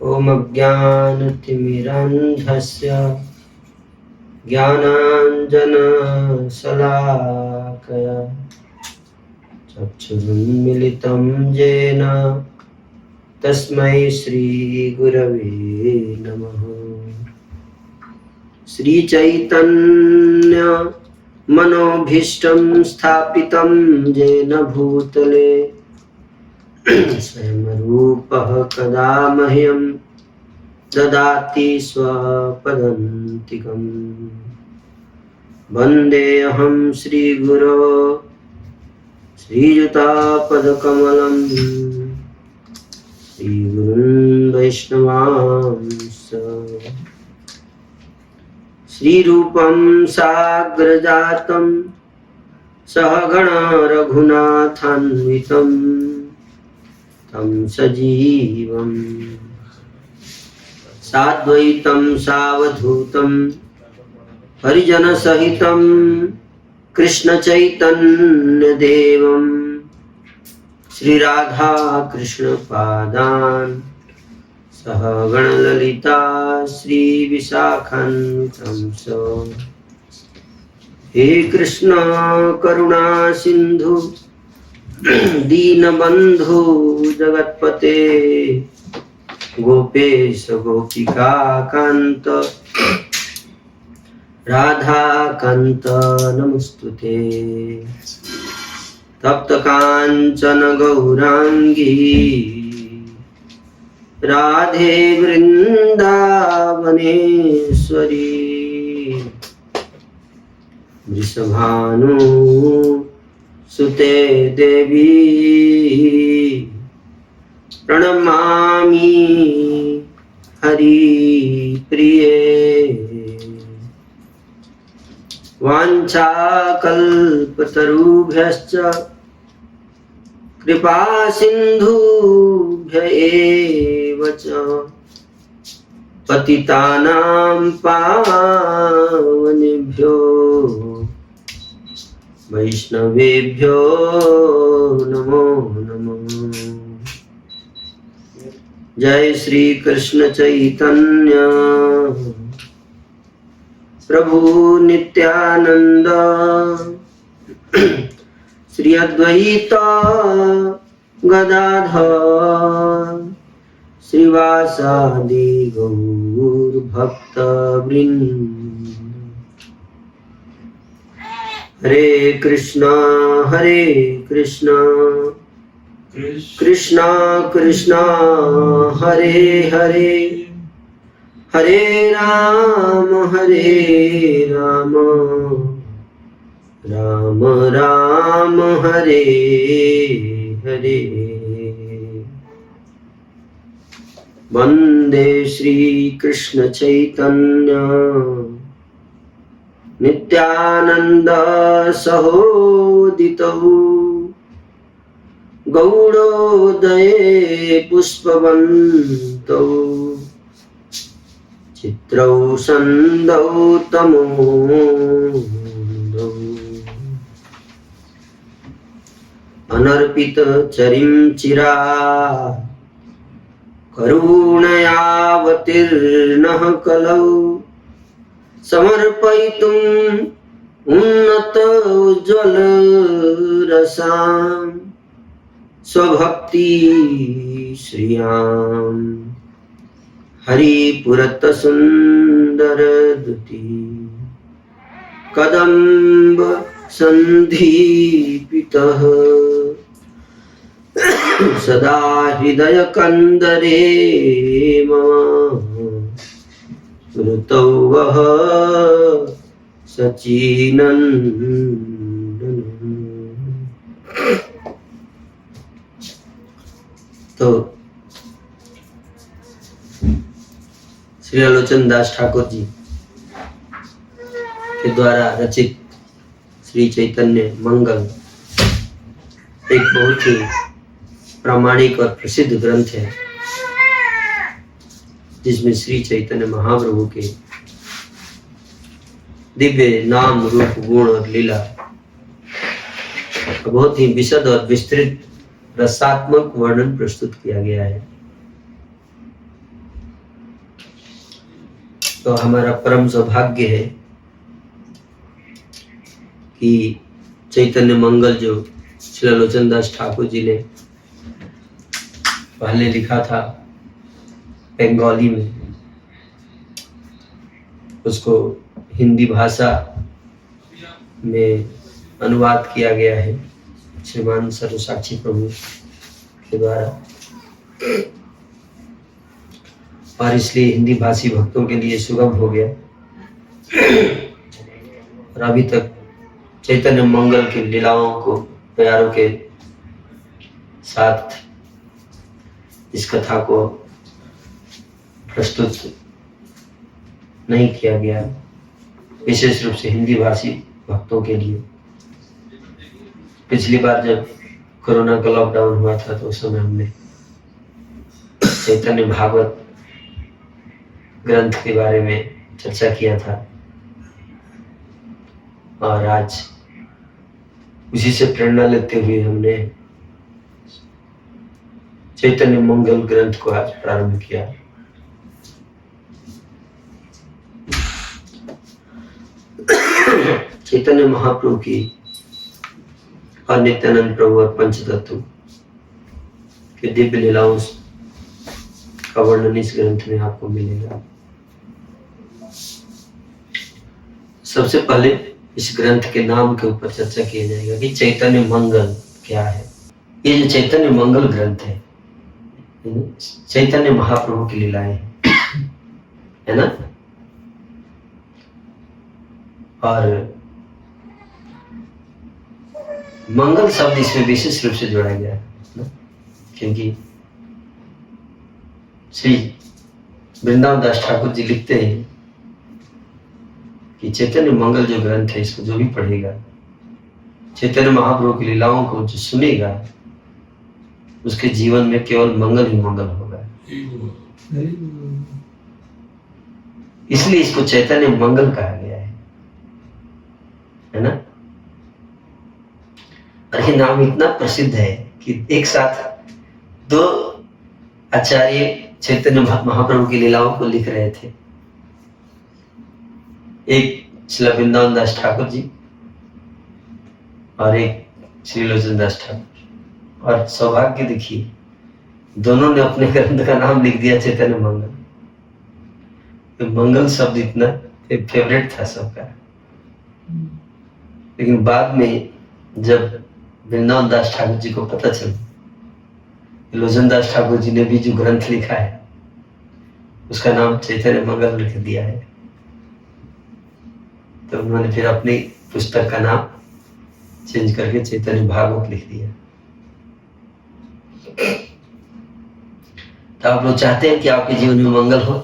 ॐ अज्ञानतिमिरान्धस्य ज्ञानाञ्जनशलाकया चक्षुरुन्मिलितं येन तस्मै श्रीगुरवे नमः। श्रीचैतन्य मनोभीष्टं स्थापितं येन भूतले स्वयं रूपः कदा मह्यं ददाति स्वपदान्तिकम्। वन्देऽहं श्रीगुरो श्रीयुतापदकमलं श्रीगुरुन् वैष्णवांश्च। श्रीरूपं साग्रजातं सहगण रघुनाथान्वितं तं सजीवं साद्वैतं सावधूतं परिजनसहितं कृष्णचैतन्यदेवं श्रीराधा कृष्णपादान् सहगणललिता श्रीविशाखान्वितं च। हे कृष्ण करुणा सिन्धु दीनबन्धु जगत्पते गोपेश गोपिका कान्त राधा कान्त नमस्तुते। तप्त कांचन गौरांगी राधे वृंदावनेश्वरी वृषभानु सुते देवी प्रणमामि हरिप्रिये। वाञ्छाकल्पतरुभ्यश्च कृपा सिन्धुभ्य एव च पतितानां पावनेभ्यो वैष्णवेभ्यो नमो नमः। जय श्री कृष्ण चैतन्य प्रभु नित्यानंद श्री अद्वैत गदाधर श्रीवासादि गौर भक्त वृंद। हरे कृष्णा कृष्णा कृष्णा हरे हरे हरे राम राम राम हरे हरे। वंदे श्री कृष्ण चैतन्य नित्यानंद सहोदितौ गौड़ोदये पुष्पवन्तौ चित्रौ सन्दौ तमोदौ अनर्पित चरिं चिरा करुणयावतीर्णः कलौ समर्पयितुम् उन्नत उज्ज्वल रसां स्वभक्ति श्रियां हरिपुरत सुंदर दुति कदम्ब संदीपितः सदा हृदय कंदरे मम स्मृतौ वः सचिनंदन। तो श्री आलोचन दास ठाकुर जी के द्वारा रचित श्री चैतन्य मंगल एक बहुत ही प्रामाणिक और प्रसिद्ध ग्रंथ है, जिसमें श्री चैतन्य महाप्रभु के दिव्य नाम रूप गुण और लीला बहुत ही विशद और विस्तृत रसात्मक वर्णन प्रस्तुत किया गया है। तो हमारा परम सौभाग्य है कि चैतन्य मंगल जो श्री लोचन दास ठाकुर जी ने पहले लिखा था बंगाली में, उसको हिंदी भाषा में अनुवाद किया गया है श्रीमान सर्वसाक्षी प्रभु के द्वारा, और इसलिए हिंदी भाषी भक्तों के लिए सुगम हो गया। और अभी तक चैतन्य मंगल की लीलाओं को प्यारों के साथ इस कथा को प्रस्तुत नहीं किया गया, विशेष रूप से हिंदी भाषी भक्तों के लिए। पिछली बार जब कोरोना का लॉकडाउन हुआ था तो उस समय हमने चैतन्य भागवत ग्रंथ के बारे में चर्चा किया था, और आज उसी से प्रेरणा लेते हुए हमने चैतन्य मंगल ग्रंथ को आज प्रारंभ किया। चैतन्य महाप्रभु की और नित्यानंद प्रभु और पंचतत्व के दिव्य लीलाओं का वर्णन इस ग्रंथ में आपको मिलेगा। सबसे पहले इस ग्रंथ के नाम के ऊपर चर्चा किया जाएगा कि चैतन्य मंगल क्या है। ये जो चैतन्य मंगल ग्रंथ है, चैतन्य महाप्रभु की लीलाएं है ना, और मंगल शब्द इसमें विशेष रूप से जोड़ा गया है ना, क्योंकि श्री वृंदावन दास ठाकुर जी लिखते हैं कि चैतन्य मंगल जो ग्रंथ है, इसको जो भी पढ़ेगा, चैतन्य महाप्रभु की लीलाओं को जो सुनेगा, उसके जीवन में केवल मंगल ही मंगल होगा। इसलिए इसको चैतन्य मंगल कहा गया है ना। और ये नाम इतना प्रसिद्ध है कि एक साथ दो आचार्य चैतन्य महाप्रभु की लीलाओं को लिख रहे थे, एक श्री वृंदावन दास ठाकुर जी और एक श्री लोचन दास ठाकुर। और सौभाग्य देखिए, दोनों ने अपने ग्रंथ का नाम लिख दिया चैतन्य मंगल। तो मंगल शब्द इतना फेवरेट था सबका, लेकिन बाद में जब वृंदावन दास ठाकुर जी को पता चला लोचन दास ठाकुर जी ने भी जो ग्रंथ लिखा है उसका नाम चैतन्य मंगल लिख दिया है, तो उन्होंने फिर अपनी पुस्तक का नाम चेंज करके चैतन्य भागवत लिख दिया। तो आप लोग चाहते हैं कि आपके जीवन में मंगल हो?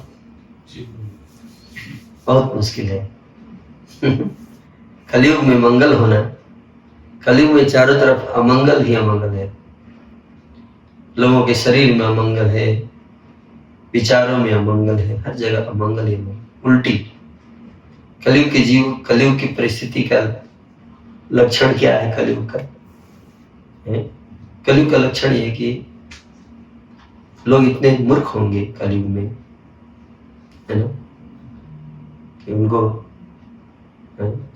बहुत मुश्किल है। कलयुग में मंगल होना, कलयुग में चारों तरफ अमंगल ही अमंगल है। लोगों के शरीर में अमंगल है, विचारों में अमंगल है, हर जगह अमंगल ही अमंगल। उल्टी कलयुग के जीव, कलयुग की परिस्थिति का लक्षण क्या है? कलयुग का कलयुग का लक्षण ये है कि लोग इतने मूर्ख होंगे कलयुग में, है ना, कि उनको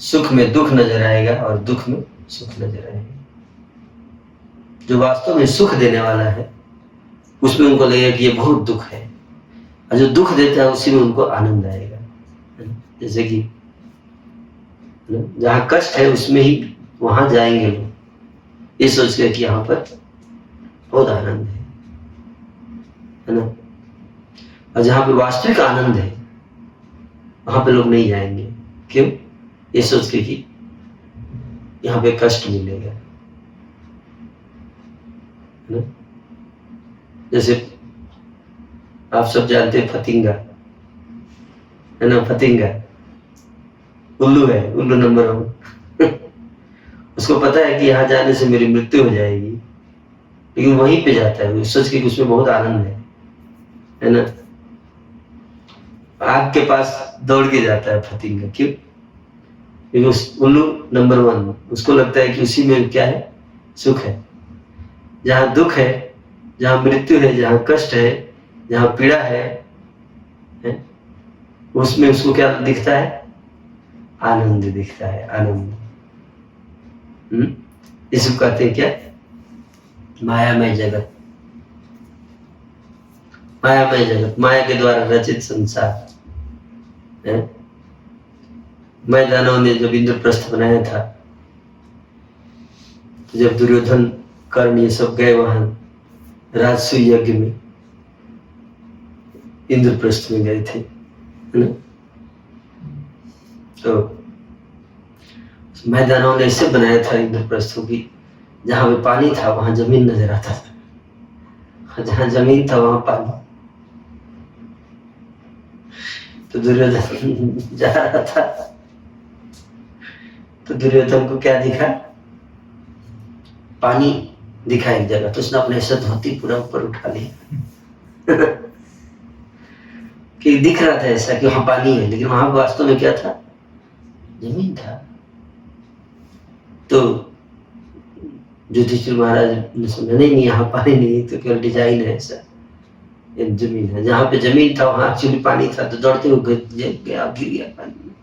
सुख में दुख नजर आएगा और दुख में सुख नजर आएगा। जो वास्तव में सुख देने वाला है उसमें उनको लगेगा कि ये बहुत दुख है, और जो दुख देता है उसी में उनको आनंद आएगा। जैसे कि जहाँ कष्ट है उसमें ही वहां जाएंगे लोग, ये सोच के कि यहाँ पर बहुत आनंद है ना। और जहाँ पे वास्तविक आनंद है वहां पे लोग नहीं जाएंगे। क्यों? ये सोच के कि यहाँ पे कष्ट मिलेगा, है ना। जैसे आप सब जानते हैं फतिंगा, है ना, फतिंगा उल्लू है, उल्लू नंबर 1। उसको पता है कि यहाँ जाने से मेरी मृत्यु हो जाएगी, लेकिन वहीं पे जाता है सोच के कि उसमें बहुत आनंद है ना। आग के पास दौड़ के जाता है फतिंगा। क्यों? क्योंकि उस उल्लू नंबर 1, उसको लगता है कि उसी में क्या है? सुख है। जहाँ दुख है, जहाँ मृत्यु है, जहाँ कष्ट है, जहाँ पीड़ा है, उसमें उसको क्या दिखता है? आनंद दिखता है, आनंद। इसको कहते हैं क्या? मायामय जगत। मायामय जगत, माया के द्वारा रचित संसार है। मैदानों ने जब इंद्रप्रस्थ बनाया था, तो जब दुर्योधन कर्ण ये सब गए वहां राजसूय यज्ञ में, इंद्रप्रस्थ में गए थे, है ना? तो मैदानों ने ऐसे बनाया था इंद्रप्रस्थों की, जहां पे पानी था वहां जमीन नजर आता था, जहां जमीन था वहां पानी। तो दुर्योधन जा रहा था, तो दुर्योधन को क्या दिखा? पानी दिखा एक जगह, तो उसने अपने ऐसा धोती पूरा ऊपर उठा लिया कि दिख रहा था ऐसा कि वहां पानी है, लेकिन वहां वास्तव में क्या था? जमीन था। तो युधिष्ठिर महाराज ने समझा नहीं यहाँ पानी नहीं, तो केवल डिजाइन है ऐसा, ये जमीन है। जहां पे जमीन था वहां एक्चुअली पानी था, तो दौड़ते हुए गया, गिर गया पानी में,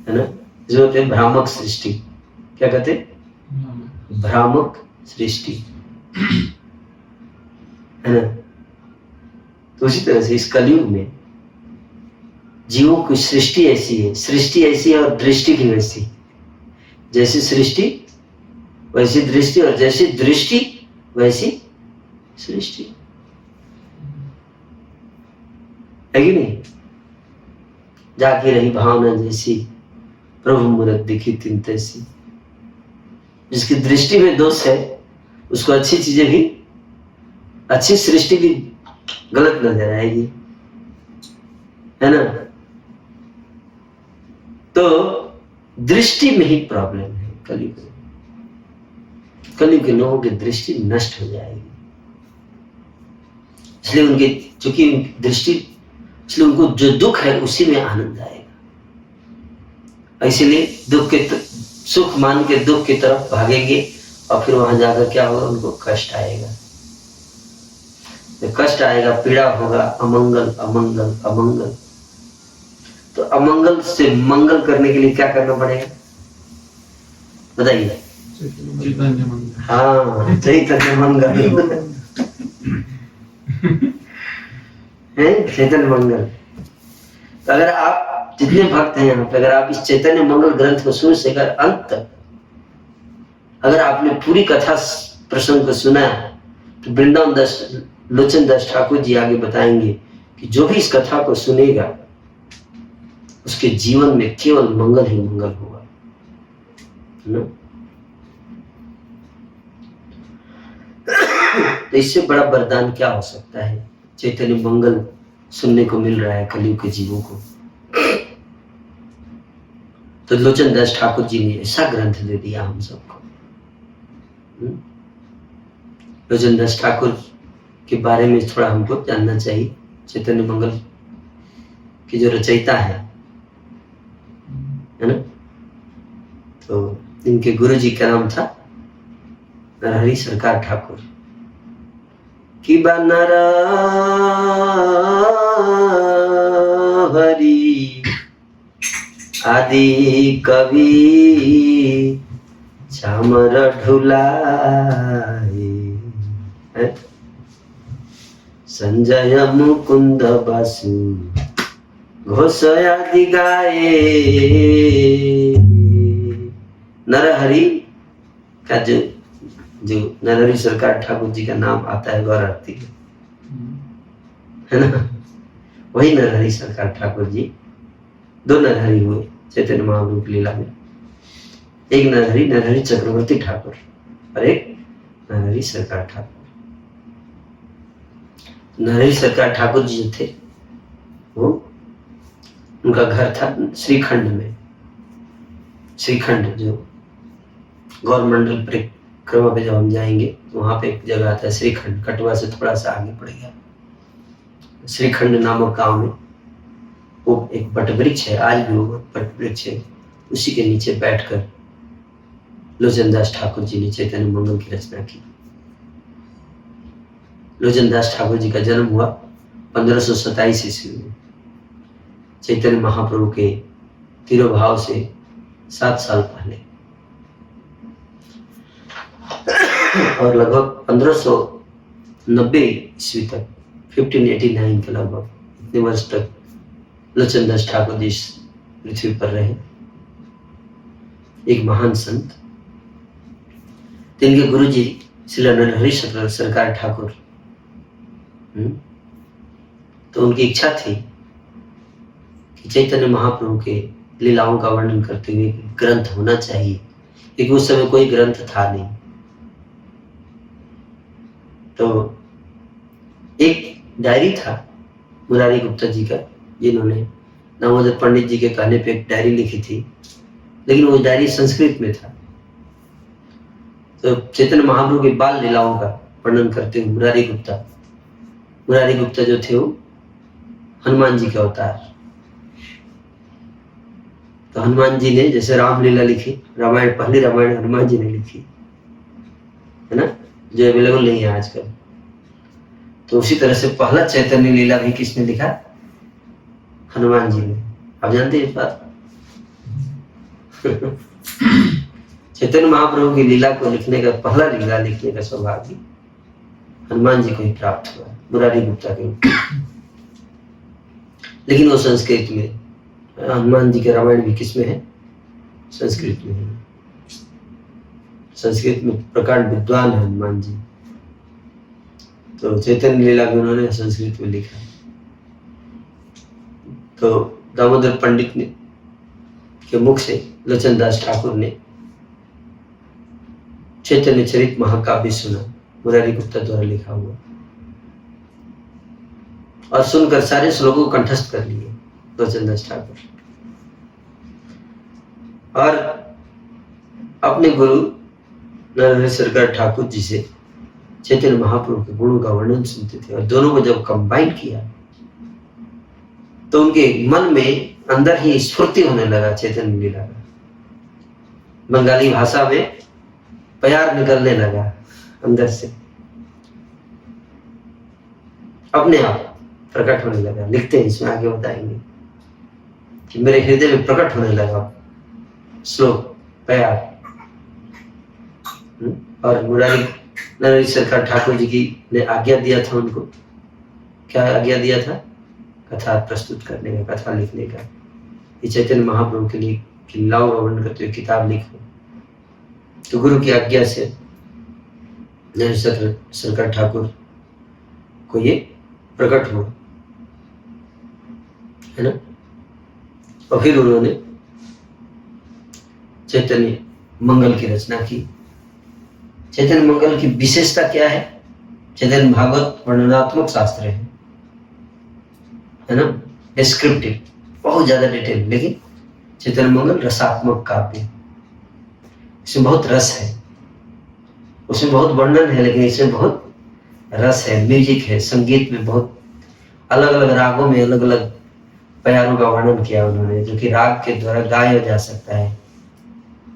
है ना? जो होते भ्रामक सृष्टि, क्या कहते? भ्रामक सृष्टि, है ना? तो उसी तरह से इस कलयुग में जीवों की सृष्टि ऐसी है, सृष्टि ऐसी है और दृष्टि भी वैसी। जैसी सृष्टि वैसी दृष्टि, और जैसी दृष्टि वैसी सृष्टि, है कि नहीं? जागी रही भावना जैसी, प्रभु मूरत दिखी तिन तैसी। जिसकी दृष्टि में दोष है उसको अच्छी चीजें भी, अच्छी सृष्टि भी गलत नजर आएगी, है ना? तो दृष्टि में ही प्रॉब्लम है कलयुग में। कलयुग के लोगों की दृष्टि नष्ट हो जाएगी, इसलिए उनके चूंकि दृष्टि, इसलिए उनको जो दुख है उसी में आनंद आएगा। इसलिए दुख के सुख मान के दुख की तरफ भागेंगे, और फिर वहां जाकर क्या होगा? उनको कष्ट आएगा। कष्ट आएगा, पीड़ा होगा, अमंगल अमंगल अमंगल। तो अमंगल से मंगल करने के लिए क्या करना पड़ेगा? बताइए। चैतन्य मंगल। हाँ, चैतन्य मंगल है, चैतन्य मंगल। तो अगर आप जितने भक्त हैं यहाँ पे, अगर आप इस चैतन्य मंगल ग्रंथ को शुरू से लेकर अंत तक अगर आपने पूरी कथा प्रसंग को सुना, तो वृंदावन दास लोचन दास ठाकुर जी आगे बताएंगे कि जो भी इस कथा को सुनेगा उसके जीवन में केवल मंगल ही मंगल होगा, है ना? तो इससे बड़ा वरदान क्या हो सकता है? चैतन्य मंगल सुनने को मिल रहा है कलयुग के जीवों को। तो लोचन दास ठाकुर जी ने ऐसा ग्रंथ दे दिया हम सबको। लोचन दास ठाकुर के बारे में थोड़ा हमको जानना चाहिए। चैतन्य मंगल की जो रचयिता है ना, तो इनके गुरु जी का नाम था नरहरि सरकार ठाकुर। कि नरहरि आदि कवि चामर ढुलाए, संजय मुकुंद बासु घोष आदि गाए। नरहरि का जो नरहरि सरकार ठाकुर जी का नाम आता है गौर आरती है ना, वही नरहरि सरकार ठाकुर जी। दो नरहरि हुए चैतन्य महाप्रभु की लीला में। एक नरहरि नरहरि चक्रवर्ती ठाकुर और एक नरहरि सरकार ठाकुर। नरहरि सरकार ठाकुर जी जो थे वो, उनका घर था श्रीखंड में। श्रीखंड जो गौरमंडल परिक्रमा पे जब हम जाएंगे तो वहां पे एक जगह आता है श्रीखंड, कटवा से थोड़ा सा आगे पड़ेगा। श्रीखंड नामक गांव में वो एक बट वृक्ष है, आज भी वो बट वृक्ष है, उसी के नीचे बैठकर लोचन दास ठाकुर जी ने चैतन्य मंगल की रचना की। लोचन दास ठाकुर जी का जन्म हुआ 1527 ईस्वी में चैतन्य महाप्रभु के तिरोभाव से 7 साल पहले, और लगभग 1590 ईस्वी तक 1589 के लगभग इतने वर्ष तक लोचन दास ठाकुर जी पृथ्वी पर रहे, एक महान संत। इनके गुरु जी श्री नरहरि सरकार ठाकुर, तो उनकी इच्छा थी कि चैतन्य महाप्रभु के लीलाओं का वर्णन करते हुए ग्रंथ होना चाहिए, क्योंकि उस समय कोई ग्रंथ था नहीं। तो एक डायरी था मुरारी गुप्ता जी का, जिन्होंने दामोदर पंडित जी के कहने पे एक डायरी लिखी थी, लेकिन वो डायरी संस्कृत में था। तो चैतन्य महाप्रभु के बाल लीलाओं का वर्णन करते हुए मुरारी गुप्ता जो थे वो हनुमान जी के अवतार। तो हनुमान जी ने जैसे रामलीला लिखी, रामायण, पहली रामायण हनुमान जी ने लिखी है ना, जो अवेलेबल नहीं है आजकल। तो उसी तरह से पहला चैतन्य लीला भी किसने लिखा? हनुमान जी ने। आप जानते हैं इस बात? चैतन्य महाप्रभु की लीला को लिखने का, पहला लीला लिखने का सौभाग्य हनुमान जी को ही प्राप्त हुआ, मुरारी गुप्ता के। लेकिन वो संस्कृत में, हनुमान जी के रामायण भी किसमें है? संस्कृत में है। संस्कृत में प्रकांड विद्वान है हनुमान जी। तो चैतन्य लीला भी उन्होंने संस्कृत में लिखा। तो दामोदर पंडित ने के मुख से लोचन दास ठाकुर ने चैतन्य चरित महाकाव्य सुना, मुरारी गुप्ता द्वारा लिखा हुआ, और सुनकर सारे श्लोकों को कंठस्थ कर लिए लोचन दास ठाकुर, और अपने गुरु नरहरि सरकार ठाकुर जी से चैतन्य महाप्रभु के गुणों का वर्णन सुनते थे। और दोनों को जब कंबाइन किया तो उनके मन में अंदर ही स्फूर्ति होने लगा चैतन्य लीला का। बंगाली भाषा में प्यार निकलने लगा अंदर से, अपने आप प्रकट होने लगा। लिखते हैं, इसमें आगे बताएंगे कि मेरे हृदय में प्रकट होने लगा श्लोक, प्यार। और मुरारी नरहरि सरकार ठाकुर जी की ने आज्ञा दिया था उनको, क्या आज्ञा दिया था? कथा प्रस्तुत करने का, कथा लिखने का। ये चैतन्य महाप्रभु के लिए लीलाओं का वर्णन करते हुए किताब लिखो। तो गुरु की आज्ञा से नरहरि सरकार ठाकुर को ये प्रकट हुआ, है ना। और फिर उन्होंने चैतन्य मंगल की रचना की। चैतन्य मंगल की विशेषता क्या है? चैतन्य भागवत वर्णनात्मक शास्त्र है ना, डिस्क्रिप्टिव, बहुत ज्यादा डिटेल, लेकिन चैतन्य मंगल रसात्मक काव्य। इसमें बहुत रस है, उसमें बहुत वर्णन है, लेकिन इसमें बहुत रस है, म्यूजिक है, संगीत में बहुत अलग अलग रागों में अलग अलग प्यारों का वर्णन किया उन्होंने, जो कि राग के द्वारा गाया जा सकता है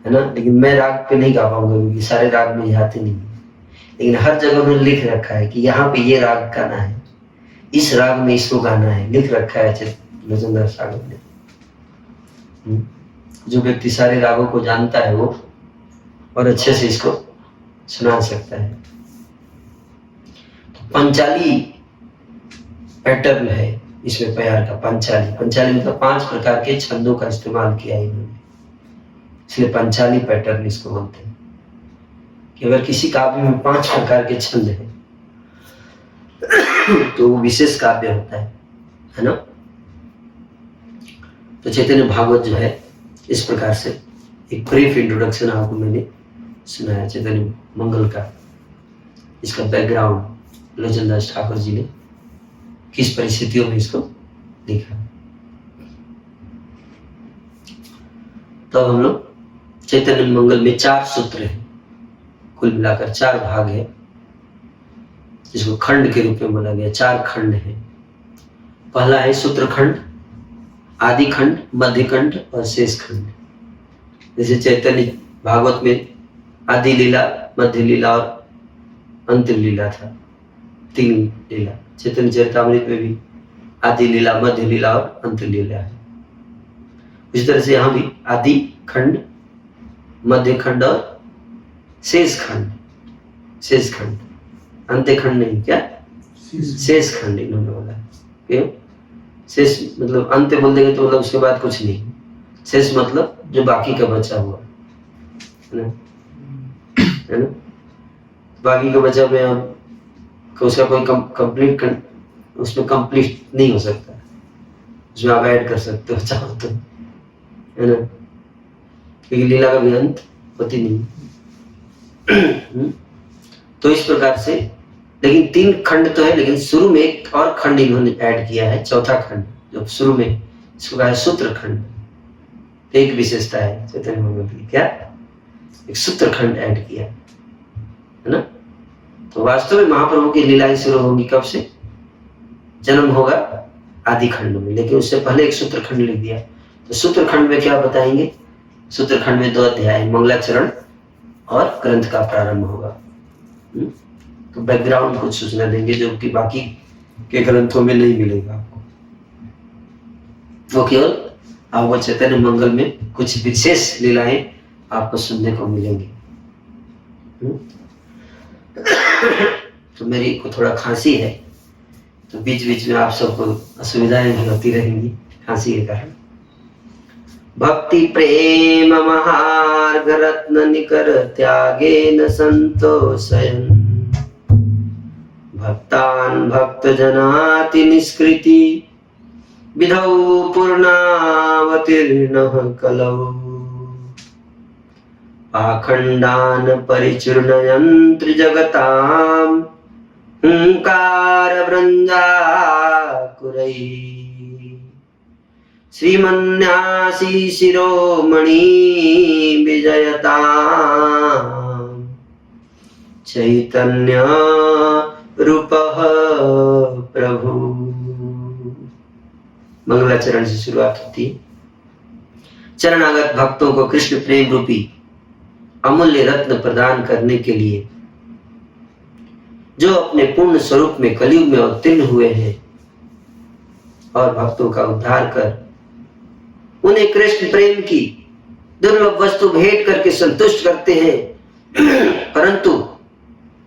ना। लेकिन मैं राग पे नहीं गा पाऊंगा, क्योंकि सारे राग में आते नहीं, लेकिन हर जगह में लिख रखा है कि यहाँ पे ये राग गाना है, इस राग में इसको गाना है, लिख रखा है लोचन दास ठाकुर ने। जो व्यक्ति सारे रागों को जानता है वो और अच्छे से इसको सुना सकता है। तो पंचाली पैटर्न है इसमें प्यार का। पंचाली मतलब 5 प्रकार के छंदों का इस्तेमाल किया है इन्होंने, इसलिए पंचाली पैटर्न इसको बोलते हैं। कि अगर किसी काव्य में 5 प्रकार के छंद हैं तो वो विशेष काव्य होता है ना। तो चैतन्य भागवत जो है इस प्रकार से एक ब्रीफ इंट्रोडक्शन आपको मैंने सुनाया चैतन्य मंगल का। इसका बैकग्राउंड लोचन दास ठाकुर जी ने किस परिस्थितियों में इसको लिखा। तो हम लोग चैतन्य मंगल में 4 सूत्र हैं, कुल मिलाकर 4 भाग है, जिसको खंड के रूप में बोला गया। 4 खंड है। पहला है सूत्र खंड, आदि खंड, मध्य खंड और शेष खंड। जैसे चैतन्य भागवत में आदि लीला, मध्य लीला और अंतिम लीला था, 3 लीला। चैतन्य चरितामृत में भी आदि लीला, मध्य लीला और अंत लीला है। इस तरह से यहाँ भी आदि खंड, मध्य खंड और शेष खंड, शेष खंड, अंत्य खंड नहीं, क्या शेष खंड इन्होंने बोला। क्यों शेष मतलब अंत्य बोल देंगे तो मतलब उसके बाद कुछ नहीं, शेष मतलब जो बाकी का बचा हुआ है ना, बाकी का बचा में अब उसका कोई कंप्लीट उसमें कंप्लीट नहीं हो सकता, उसमें आप ऐड कर सकते हो चाहो तो, है ना, क्योंकि लीला का भी अंत होती नहीं। तो इस प्रकार से, लेकिन 3 खंड तो है, लेकिन शुरू में एक और खंड इन्होंने ऐड किया है, चौथा खंड जो शुरू में, इसको कहा है सूत्र खंड। एक विशेषता है चैतन्य महाप्रभु की, क्या एक सूत्र खंड ऐड किया है ना। तो वास्तव में महाप्रभु की लीलाएं शुरू होंगी कब से, जन्म होगा आदि खंड में, लेकिन उससे पहले एक सूत्र खंड लिख दिया। तो सूत्र खंड में क्या बताएंगे, सूत्र खंड में 2 अध्याय, मंगलाचरण और ग्रंथ का प्रारंभ होगा। तो बैकग्राउंड कुछ सूचना देंगे जो कि बाकी के ग्रंथों में नहीं मिलेगा आपको, वो केवल आपको चैतन्य मंगल में कुछ विशेष लीलाएं आपको सुनने को मिलेंगी। तो मेरी को थोड़ा खांसी है, तो बीच बीच में आप सबको असुविधाएं भी होती रहेंगी खांसी के कारण। भक्ति प्रेम महार्घ रत्न निकर त्यागेन संतोषयन्, भक्तान् भक्त जनाति निष्कृति विधौ पूर्णावतीर्णः कलौ, पाखंडान् परिचूर्णयन् त्रिजगताम् हुंकार वृंदाकुरैः, श्रीमन्यासी शिरोमणि विजयताम् चैतन्य रूपः प्रभु। मंगलाचरण से शुरुआत होती है। चरणागत भक्तों को कृष्ण प्रेम रूपी अमूल्य रत्न प्रदान करने के लिए जो अपने पूर्ण स्वरूप में कलयुग में अवतीर्ण हुए हैं और भक्तों का उद्धार कर उन्हें कृष्ण प्रेम की दुर्लभ वस्तु भेंट करके संतुष्ट करते हैं, परंतु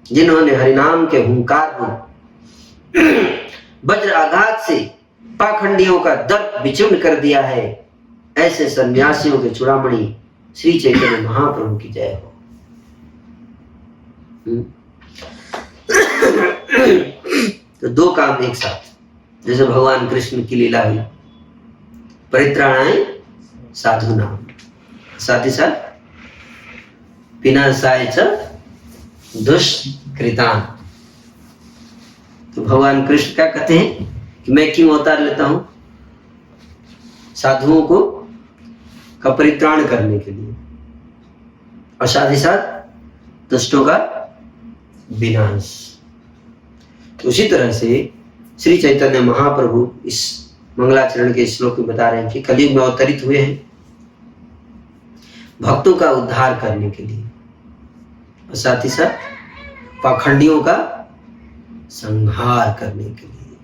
जिन्होंने हरिनाम के हुंकार को वज्र आघात से पाखंडियों का दर्प विचूर्ण कर दिया है, ऐसे सन्यासियों के चूड़ामणि श्री चैतन्य महाप्रभु की जय हो। तो 2 काम एक साथ, जैसे भगवान कृष्ण की लीला हुई, परित्राणाय साधूनां, साथ ही साथ विनाशाय च दुष्कृतान्। तो भगवान कृष्ण क्या कहते हैं कि मैं क्यों अवतार लेता हूं, साधुओं को का परित्राण करने के लिए, और साथ ही साथ दुष्टों का विनाश। तो उसी तरह से श्री चैतन्य महाप्रभु इस मंगलाचरण के श्लोक में बता रहे हैं कि कलयुग में अवतरित हुए हैं भक्तों का उद्धार करने के लिए, और साथ ही साथ पाखंडियों का संहार करने के लिए।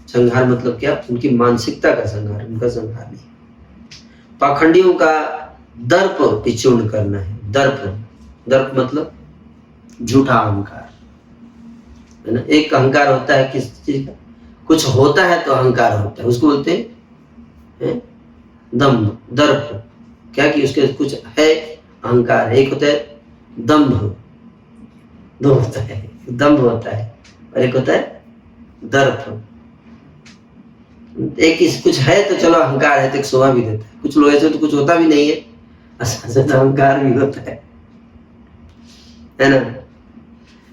संहार मतलब क्या, उनकी मानसिकता का संहार, उनका संहार नहीं, पाखंडियों का दर्प विचूर्ण करना है। दर्प मतलब झूठा अहंकार, है ना। एक अहंकार होता है किस चीज का, कुछ होता है तो अहंकार होता है, उसको बोलते हैं दम्भ, दर्प। क्या कि उसके कुछ है अहंकार, एक होता है दम्भ, 2 होता है, दम्भ होता है और एक होता है दर्प। एक कुछ है तो चलो अहंकार है तो एक शोभा भी देता है, कुछ लोग ऐसे तो कुछ होता भी नहीं है, तो अहंकार भी होता है ना।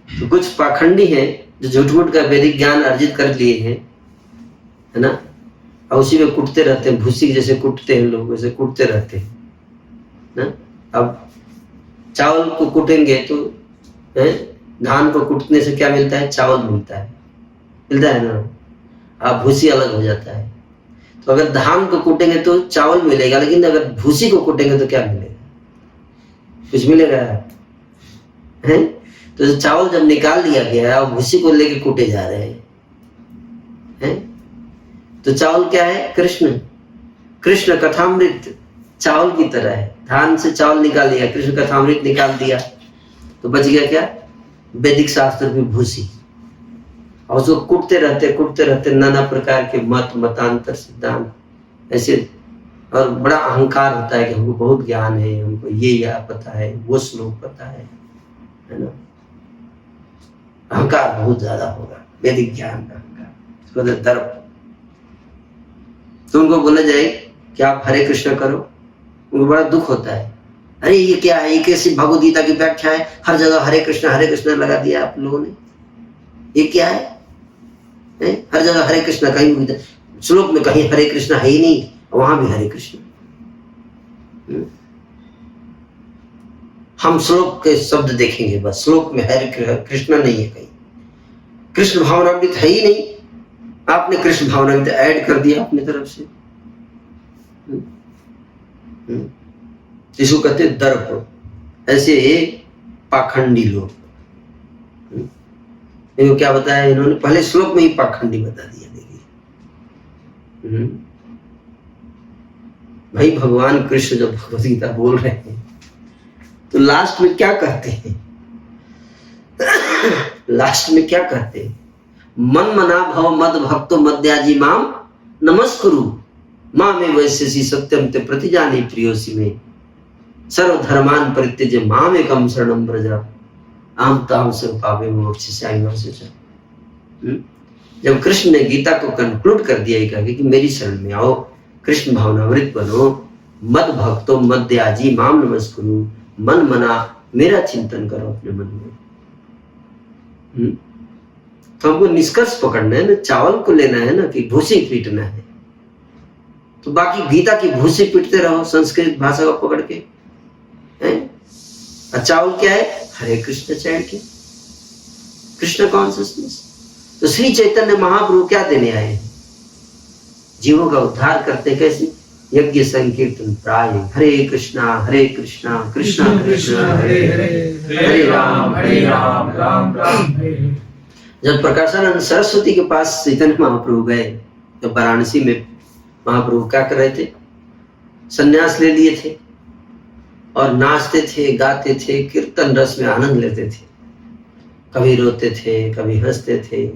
तो कुछ पाखंडी है जो झूठ मूठ का वैदिक ज्ञान अर्जित कर लिए हैं, है ना, और उसी में कुटते रहते हैं, भूसी जैसे कुटते हैं लोग, वैसे कुटते रहते हैं ना। अब चावल को कुटेंगे तो धान को कुटने से क्या मिलता है, चावल मिलता है ना, अब भूसी अलग हो जाता है। तो अगर धान को कूटेंगे तो चावल मिलेगा, लेकिन अगर भूसी को कूटेंगे तो क्या मिलेगा, कुछ मिलेगा है। तो चावल जब निकाल लिया गया और भूसी को लेके कूटे जा रहे हैं, तो चावल क्या है? कृष्ण। कृष्ण कथामृत चावल की तरह है। धान से चावल निकाल लिया, कृष्ण कथामृत निकाल दिया, तो बच गया क्या? वैदिक शास्त्र की भूसी। और उसको कूटते रहते नाना प्रकार के मत, मतांतर, सिद्धांत ऐसे, और बड़ा अहंकार होता है कि हमको बहुत ज्ञान है, हमको ये या पता है, वो श्लोक पता है ना। अहंकार बहुत ज्यादा होगा, वैदिक ज्ञान का अहंकार, दर्प। तो उनको बोला जाए कि आप हरे कृष्ण करो, उनको बड़ा दुख होता है। अरे ये क्या है, ये कैसी भगवद गीता की व्याख्या है, हर जगह हरे कृष्ण लगा दिया आप लोगों ने, ये क्या है? हर जगह हरे कृष्ण, कहीं श्लोक में कहीं हरे कृष्ण है ही नहीं, वहां भी हरे कृष्ण। हम श्लोक के शब्द देखेंगे बस, श्लोक में हरे कृष्ण नहीं है कहीं, कृष्ण भावनामृत है ही नहीं, आपने कृष्ण भावनामृत ऐड कर दिया अपनी तरफ से। इसको कहते दर्प। ऐसे पाखंडी लोग, इनको क्या बताया इन्होंने? पहले श्लोक में ही पाखंडी बता दिया। देखिए भाई, भगवान कृष्ण जब भगवद गीता बोल रहे हैं तो लास्ट में क्या कहते हैं? लास्ट में क्या कहते हैं? मन मना भव मद भक्तो मद्याजी माम नमस्कुरु मां में वैश्यसी सत्यम ते प्रतिजाने प्रियोसी में सर्वधर्मान परित्यज्य माम एकम शरणं व्रज आम ताम से पावे मोक्ष। जब कृष्ण ने गीता को कंक्लूड कर दिया, ये कहा कि मेरी शरण में आओ, कृष्ण भावनामृत बनो, मद भक्तो मद्याजी माम नमस्कुरु, मन मना मेरा चिंतन करो अपने मन में। तो हमको निष्कर्ष पकड़ना है ना, चावल को लेना है ना कि भूसी पीटना है। तो बाकी गीता की भूसी पीटते रहो संस्कृत भाषा को पकड़ के, और चावल क्या है? हरे कृष्ण चैन के। कृष्ण कॉन्शियसनेस। तो श्री चैतन्य महाप्रभु क्या देने आए हैं? जीवों का उद्धार करते कैसे? यज्ञ संकीर्तन प्राय हरे कृष्णा कृष्णा कृष्णा हरे हरे, हरे राम राम राम। जब प्रकाशानंद सरस्वती के पास चैतन्य महाप्रभु गए, जब वाराणसी में, महाप्रभु क्या कर रहे थे? संन्यास ले लिए थे और नाचते थे, गाते थे, कीर्तन रस में आनंद लेते थे, कभी रोते थे, कभी हंसते थे।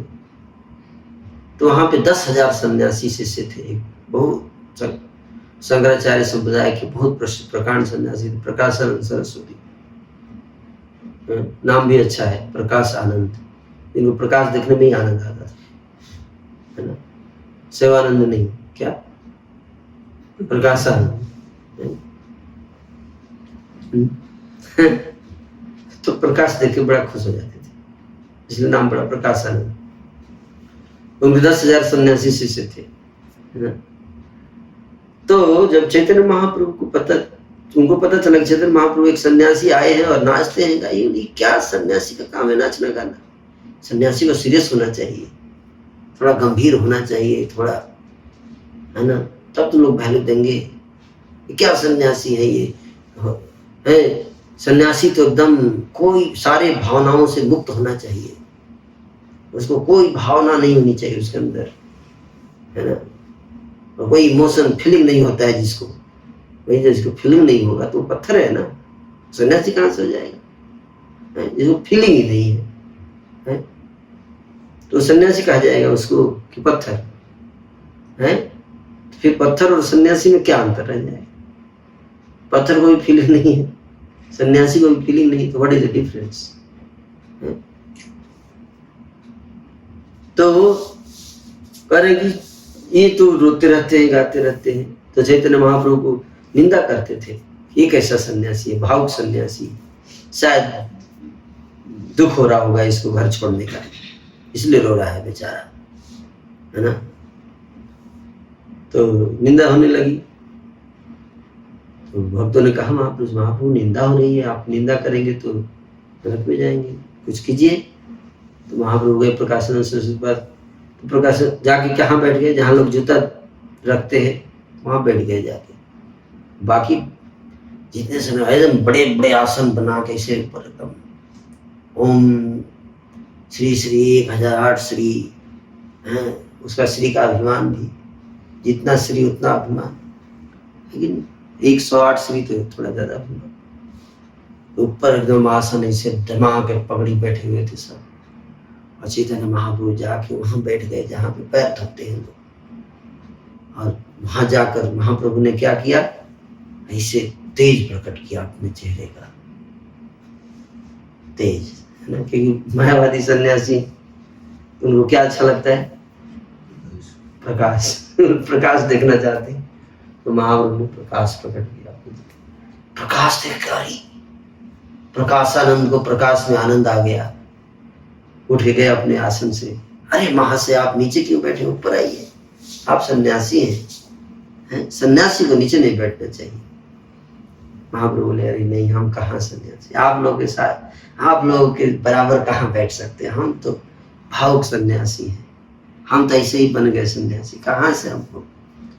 तो वहां पे 10,000 सन्यासी शिष्य थे। बहुत शंकराचार्य संप्रदाय के बहुत प्रसिद्ध प्रकांड सन्यासी थे, प्रकाशानंद सरस्वती। नाम भी अच्छा है, प्रकाश आनंद। इनको प्रकाश देखने में ही आनंद आता था, है ना? सेवानंद नहीं, क्या प्रकाशानंद। तो प्रकाश देख के बड़ा खुश हो जाते थे, इसलिए नाम पड़ा प्रकाशानंद। उनके 10,000 सन्यासी शिष्य थे, है ना? तो जब चैतन्य महाप्रभु को उनको पता चला कि चैतन्य महाप्रभु एक सन्यासी आए हैं और नाचते हैं, ये क्या सन्यासी का काम है नाचना गाना? सन्यासी को सीरियस होना चाहिए, थोड़ा गंभीर होना चाहिए, थोड़ा, है ना? तब तो लोग वैल्यू देंगे। क्या सन्यासी है ये? है सन्यासी तो एकदम कोई सारे भावनाओं से मुक्त होना चाहिए, उसको कोई भावना नहीं होनी चाहिए उसके अंदर, है ना? और कोई इमोशन फीलिंग नहीं होता है जिसको, वही जिसको फीलिंग नहीं होगा तो पत्थर है ना, सन्यासी कहाँ से हो जाएगा? जिसको फीलिंग ही नहीं है, तो सन्यासी कहा जाएगा उसको कि पत्थर है। फिर पत्थर और सन्यासी में क्या अंतर रह जाएगा? पत्थर को भी फीलिंग नहीं है, सन्यासी को भी फीलिंग नहीं, तो व्हाट इज द डिफरेंस? तो करेगी ये तो रोते रहते हैं, गाते रहते हैं। तो चैतन्य महाप्रभु को निंदा करते थे, ये कैसा सन्यासी है, भावुक सन्यासी, शायद दुख हो रहा होगा इसको घर छोड़ने का, इसलिए रो रहा है बेचारा, है ना? तो निंदा होने लगी। तो भक्तों ने कहा महाप्रभु निंदा हो रही है, आप निंदा करेंगे तो नरक में जाएंगे, कुछ कीजिए। तो महाप्रभु गए प्रकाशानंद सरस्वती के पास। तो प्रकाश जाके कहाँ बैठ गए? जहाँ लोग जूता रखते हैं वहां बैठ गए जाके। बाकी जितने समय एकदम बड़े बड़े आसन बना के ऐसे ऊपर एकदम ओम श्री श्री 1008 श्री, उसका श्री का अभिमान भी, जितना श्री उतना अभिमान, लेकिन 108 श्री तो थोड़ा ज्यादा अभिमान। ऊपर एकदम आसन ऐसे दमा के पगड़ी बैठे हुए थे सब, और चैतन्य महाप्रभु जाके वहां बैठ गए जहाँ पे पैर धोते हैं लोग, और वहां जाकर महाप्रभु ने क्या किया, ऐसे तेज प्रकट किया अपने चेहरे का, तेज है ना, क्योंकि मायावादी सन्यासी उनको क्या अच्छा लगता है, प्रकाश प्रकाश देखना चाहते हैं, तो महाप्रभु ने प्रकाश प्रकट किया। प्रकाश देखकर ही प्रकाशानंद को प्रकाश में आनंद आ गया, उठ गए अपने आसन से। अरे महाशय आप नीचे क्यों बैठे, ऊपर आइए, आप सन्यासी हैं, सन्यासी को नीचे नहीं बैठना चाहिए। महाप्रभु बोले अरे नहीं, हम कहाँ सन्यासी, आप लोगों के साथ, आप लोगों के बराबर कहाँ बैठ सकते हैं, हम तो भावुक सन्यासी हैं, हम तो ऐसे ही बन गए सन्यासी, कहाँ से हमको,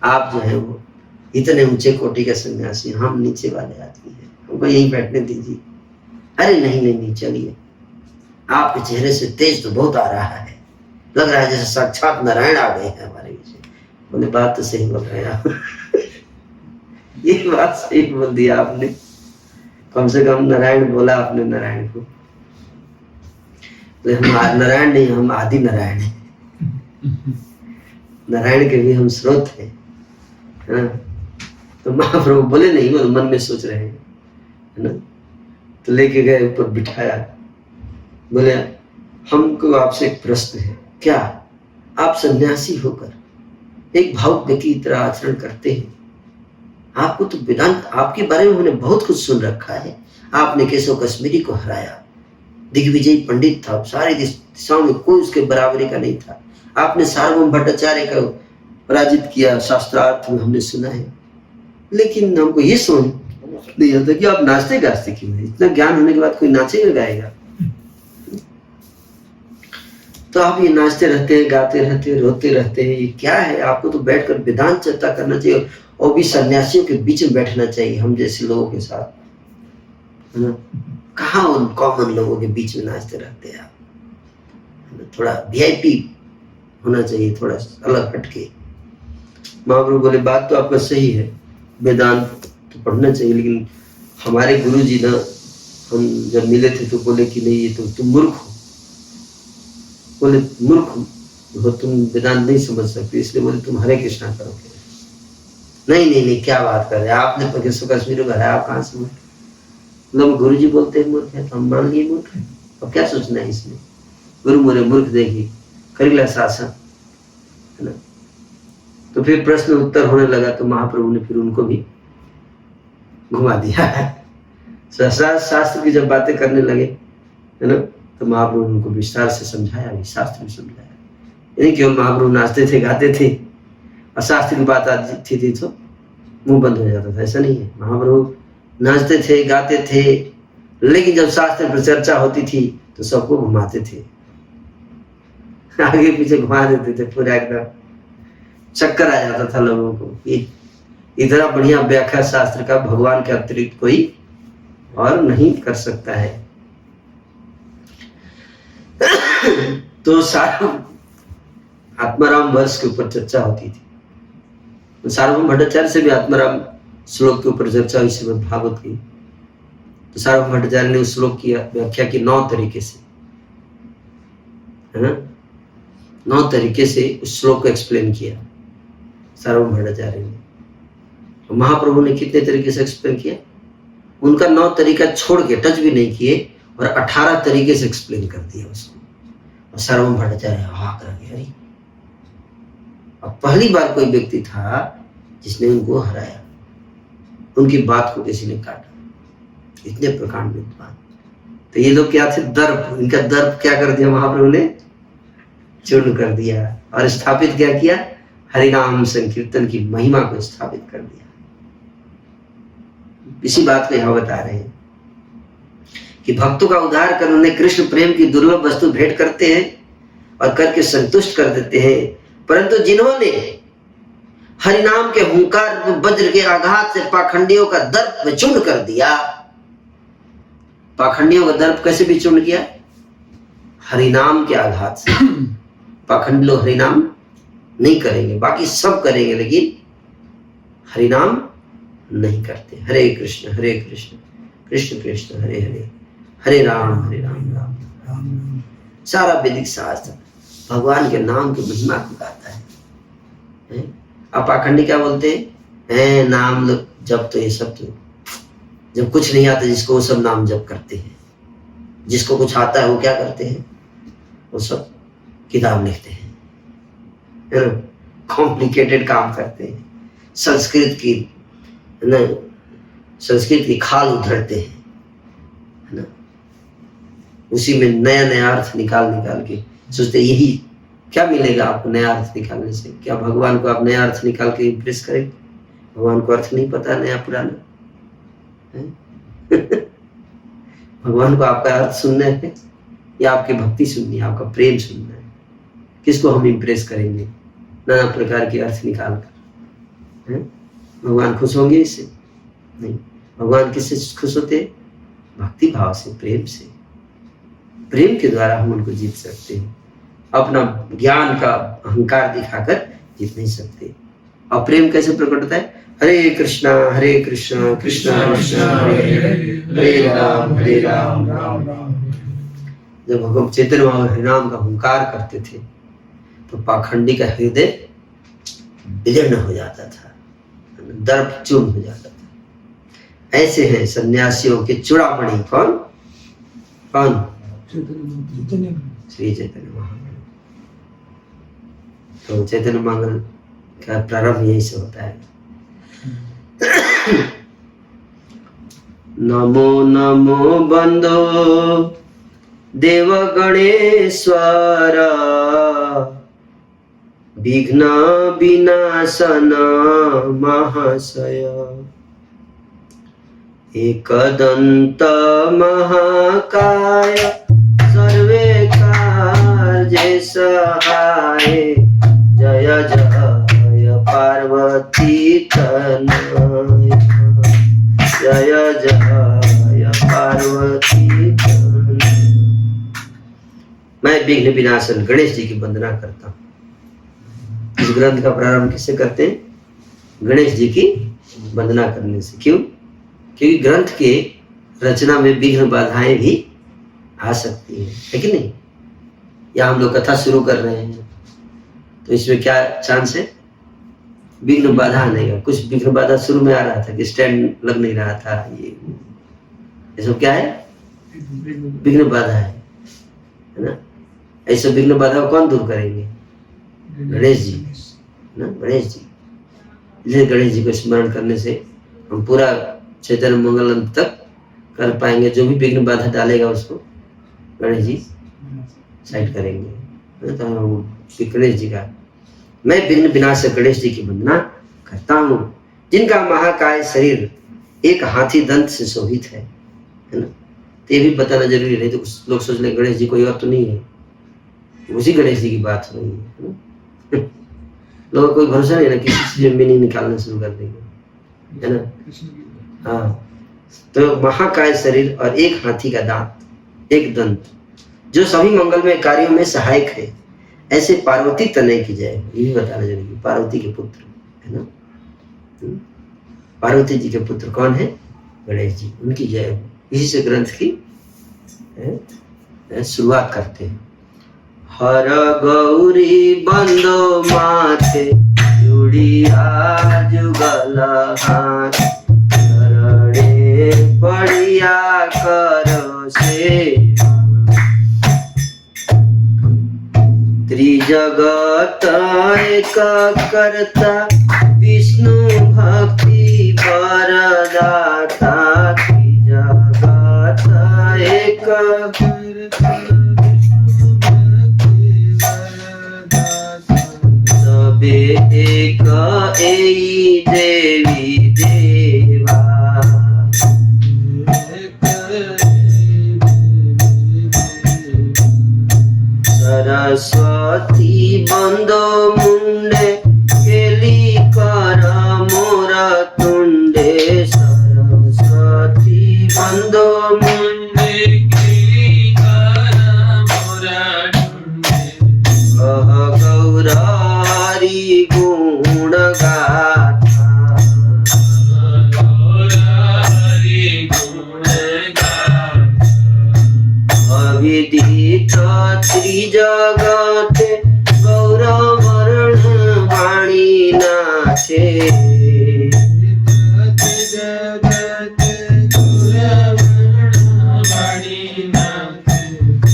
आप जो है वो इतने ऊंचे कोटि के सन्यासी, हम नीचे वाले आदमी हैं, हमको यहीं बैठने दीजिए। अरे नहीं नहीं नहीं, चलिए, आपके चेहरे से तेज तो बहुत आ रहा है, लग रहा है जैसे साक्षात नारायण आ गए हैं हमारे पीछे। बोले बात तो सही बोल रहे हैं आप ये बात सही बोल दिया आपने, कम से कम नारायण बोला आपने नारायण को। तो हम नारायण नहीं, हम आदि नारायण हैं, नारायण के भी हम स्रोत हैं, है ना। तो महाप्रभु बोले नहीं, वो मन में सोच रहे हैं, है ना। तो लेके गए ऊपर बिठाया, बोले हमको आपसे एक प्रश्न है, क्या आप सन्यासी होकर एक भावुक व्यक्ति की तरह आचरण करते हैं? आपको तो वेदांत, आपके बारे में हमने बहुत कुछ सुन रखा है, आपने केशव कश्मीरी को हराया, दिग्विजय पंडित था, सारी दिशाओं में कोई उसके बराबरी का नहीं था, आपने सार्वभौम भट्टाचार्य का पराजित किया, शास्त्रार्थ में हमने सुना है, लेकिन हमको ये समझ नहीं आता कि आप नाचते गाते क्यों हैं, इतना ज्ञान होने के बाद कोई नाचेगा गाएगा? तो आप ये नाचते रहते हैं, गाते रहते हैं, रोते रहते हैं, ये क्या है? आपको तो बैठकर वेदांत चर्चा करना चाहिए, और भी सन्यासियों के बीच में बैठना चाहिए, हम जैसे लोगों के साथ, है ना। कहाँ उन कॉमन लोगों के बीच में नाचते रहते हैं आप, थोड़ा वीआईपी होना चाहिए, थोड़ा अलग हटके। महाप्रभु बोले बात तो आपका सही है, वेदांत तो पढ़ना चाहिए, लेकिन हमारे गुरु जी ना, हम जब मिले थे तो बोले कि नहीं, ये तो तुम मूर्ख हो। बोले मूर्ख हो, तुम वेदांत नहीं समझ सकते, इसलिए बोले तुम हरे कृष्णा करोगे। नहीं नहीं नहीं, क्या बात कर रहे हैं, आपने केशव कश्मीरी को हराया, आप कहाँ से मूर्ख? मतलब गुरु जी बोलते हैं मूर्ख है, तो हम मान लिए मूर्ख है, अब क्या सोचना है इसमें? गुरु मोरे मूर्ख देखी करिला शासन, है ना। तो फिर प्रश्न उत्तर होने लगा, तो महाप्रभु ने फिर उनको भी घुमा दिया शास्त्र की जब बातें करने लगे, है ना, तो महाप्रभु उनको विस्तार से समझाया, भी शास्त्र भी समझाया। नहीं केवल महाप्रभु नाचते थे, गाते थे, और शास्त्र की बात आती थी तो मुंह बंद हो जाता था, ऐसा नहीं है। महाप्रभु नाचते थे, गाते थे, लेकिन जब शास्त्र पर चर्चा होती थी तो सबको घुमाते थे, आगे पीछे घुमा देते थे, पूरा एकदम चक्कर आ जाता था लोगों को। इतना बढ़िया व्याख्या शास्त्र का भगवान के अतिरिक्त कोई और नहीं कर सकता है। तो आत्माराम वर्ष के ऊपर चर्चा होती थी, सार्वभौम भट्टाचार्य से भी आत्माराम श्लोक के ऊपर चर्चा हुई, श्रीमद् भागवत की। तो सार्वभौम भट्टाचार्य ने उस श्लोक की व्याख्या की 9 तरीके से, है ना, 9 तरीके से उस श्लोक को एक्सप्लेन किया सार्वभौम भट्टाचार्य ने। तो महाप्रभु ने कितने तरीके से एक्सप्लेन किया? उनका 9 तरीका छोड़ के टच भी नहीं किए, और 18 तरीके से एक्सप्लेन कर दिया उसको। और सार्वभौम भट्टाचार्य हाँ कर गया, और पहली बार कोई व्यक्ति था जिसने उनको हराया, उनकी बात को किसी ने काटा, इतने प्रकांड विद्वान। तो ये लोग क्या थे? दर्प, इनका दर्प क्या कर दिया महाप्रभु ने? चूर्ण कर दिया, और स्थापित क्या किया? हरिनाम संकीर्तन की महिमा को स्थापित कर दिया। इसी बात को यहां बता रहे हैं कि भक्तों का उद्धार कर उन्हें कृष्ण प्रेम की दुर्लभ वस्तु भेंट करते हैं और करके संतुष्ट कर देते हैं, परंतु जिन्होंने हरिनाम के हुंकार वज्र के आघात से पाखंडियों का दर्प में चूर्ण कर दिया। पाखंडियों का दर्प कैसे भी चूर्ण किया? हरिनाम के आघात से। पाखंडी लोग हरिनाम नहीं करेंगे, बाकी सब करेंगे लेकिन हरि नाम नहीं करते। हरे कृष्ण कृष्ण कृष्ण हरे हरे, हरे राम राम राम। सारा वैदिक शास्त्र भगवान के नाम की महिमा को गाता है। आप पाखंडी क्या बोलते हैं? नाम जब तो ये सब तो जब कुछ नहीं आता जिसको वो सब नाम जप करते हैं, जिसको कुछ आता है वो क्या करते हैं? वो सब किताब लिखते हैं, है ना, कॉम्प्लिकेटेड काम करते हैं, संस्कृत की खाल उधरते हैं, है ना, उसी में नया नया अर्थ निकाल के सोचते यही क्या मिलेगा आपको नया अर्थ निकालने से? क्या भगवान को आप नया अर्थ निकाल के इम्प्रेस करेंगे? भगवान को अर्थ नहीं पता नया पुराना भगवान को आपका अर्थ सुनना है या आपकी भक्ति सुननी है, आपका प्रेम सुनना है? किसको हम इम्प्रेस करेंगे नाना प्रकार के अर्थ निकाल कर? भगवान खुश होंगे इससे? नहीं। भगवान किससे खुश होते? भक्ति भाव से, प्रेम से। प्रेम के द्वारा हम उनको जीत सकते हैं, अपना ज्ञान का अहंकार दिखाकर जीत नहीं सकते। और प्रेम कैसे प्रकट होता है? हरे कृष्णा कृष्ण कृष्ण हरे राम राम राम। जब भगवान चैतन्य महाप्रभु हरि नाम का अहंकार करते थे तो पाखंडी का हृदय विदीर्ण हो जाता था, दर्प चूर्ण हो जाता था। ऐसे हैं सन्यासियों के चूड़ामणि। कौन? श्री चैतन्य महाप्रभु। तो चैतन्य मंगल का प्रारंभ यही से होता है। नमो नमो बंदो देव गणेश्वर, विघ्न विनाशन महाशय, एकदंत महाकाय, सर्वे कार्ये सहाय, जय जय पार्वती तनय, जय जय पार्वती तनय। मैं विघ्न विनाशन गणेश जी की वंदना करता हूँ। इस ग्रंथ का प्रारंभ किससे करते हैं? गणेश जी की वंदना करने से। क्यों? क्योंकि ग्रंथ के रचना में विघ्न बाधाएं भी आ सकती है कि नहीं? या हम लोग कथा शुरू कर रहे हैं तो इसमें क्या चांस है? विघ्न बाधा आने का। कुछ विघ्न बाधा शुरू में आ रहा था कि स्टैंड लग नहीं रहा था, ये सब क्या है? विघ्न बाधा है ना। ऐसे विघ्न बाधा को कौन दूर करेंगे? गणेश जी ना, गणेश जी। इसलिए गणेश जी को स्मरण करने से हम पूरा चैतन्य मंगल अंत तक कर पाएंगे। जो भी विघ्न बाधा डालेगा उसको गणेश जी साइड करेंगे। तो गणेश जी का मैं विघ्न विनाशक गणेश जी की वंदना करता हूँ, जिनका महाकाय शरीर एक हाथी दंत से शोभित है ना। तो ये भी बताना जरूरी नहीं तो कुछ लोग सोच ले गणेश जी कोई और तो नहीं है, उसी गणेश जी की बात हो रही है ना। लोगों को कोई भरोसा नहीं ना, किसी चीज में नहीं निकालना शुरू कर देंगे, है ना। हाँ, तो महाकाय शरीर और एक हाथी का दांत, एक दंत, जो सभी मंगलमय कार्यों में सहायक है, ऐसे पार्वती तनय की जय। ये भी बताना जरूरी, पार्वती के पुत्र है ना। पार्वती जी के पुत्र कौन है? गणेश जी, उनकी जय। इसी से ग्रंथ की शुरुआत करते हैं। हर गौरी बंदो माथे, जुड़िया जुगल हाथ, शरणे पड़िया करो से, त्रिजगत एक करता, विष्णु भक्ति वरदाता, त्रिजगत एक करता, सबे एक एई देवी देवा, सरस्वती बंदो मुंडे, केली कर मोर तुंडे, सरस्वती बंदो मुंडे, केली कर मोर तुंडे, कह गौरारी मुरारी गुण गाथा, अविदित त्रिजगते गौरवर्ण वाणी नाचे,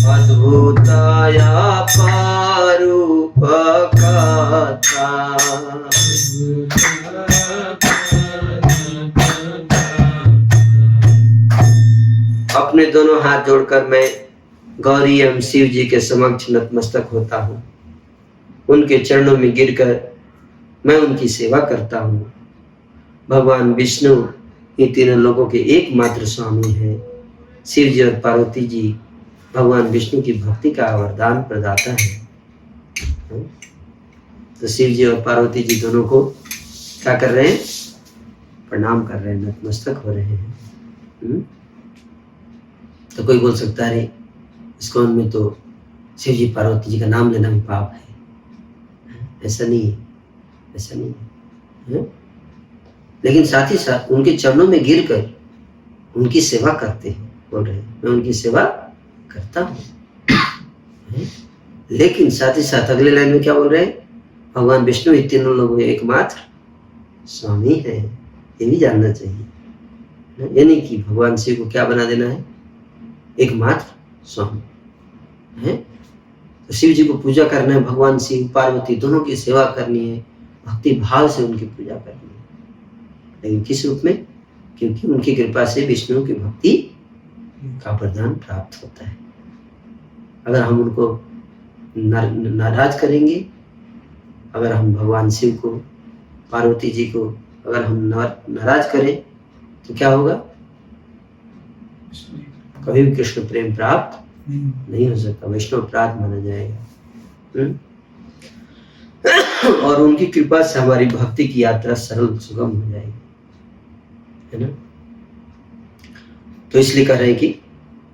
अद्भुतया पारूप कथा। अपने दोनों हाथ जोड़कर मैं गौरी एवं शिव जी के समक्ष नतमस्तक होता हूँ। उनके चरणों में गिरकर मैं उनकी सेवा करता हूँ। भगवान विष्णु ये तीनों लोगों के एकमात्र स्वामी हैं। शिव जी और पार्वती जी भगवान विष्णु की भक्ति का वरदान प्रदाता है। तो शिव जी और पार्वती जी दोनों को क्या कर रहे हैं? प्रणाम कर रहे हैं, नतमस्तक हो रहे हैं। तो कोई बोल सकता है अरे इस्कॉन में तो शिव जी पार्वती जी का नाम लेना भी पाप है। ऐसा नहीं है, ऐसा नहीं है। लेकिन साथ ही साथ उनके चरणों में गिरकर उनकी सेवा करते हैं। बोल रहे हैं मैं उनकी सेवा करता हूँ। लेकिन साथ ही साथ अगले लाइन में क्या बोल रहे हैं? भगवान विष्णु इन तीनों लोगों में एकमात्र स्वामी है। ये भी जानना चाहिए। यानी कि भगवान शिव को क्या बना देना है? एकमात्र स्वामी है। तो शिव जी को पूजा करना है। भगवान शिव पार्वती दोनों की सेवा करनी है, भक्ति भाव से उनकी पूजा करनी है। लेकिन किस रूप में? क्योंकि उनकी कृपा से विष्णु की भक्ति का वरदान प्राप्त होता है। अगर हम उनको नाराज करेंगे, अगर हम भगवान शिव को पार्वती जी को अगर हम नाराज करें तो क्या होगा? कभी भी कृष्ण प्रेम प्राप्त नहीं हो सकता, वैष्णव अपराध माना जाएगा। और उनकी कृपा से हमारी भक्ति की यात्रा सरल सुगम हो जाएगी, है ना। तो इसलिए कह रहे हैं कि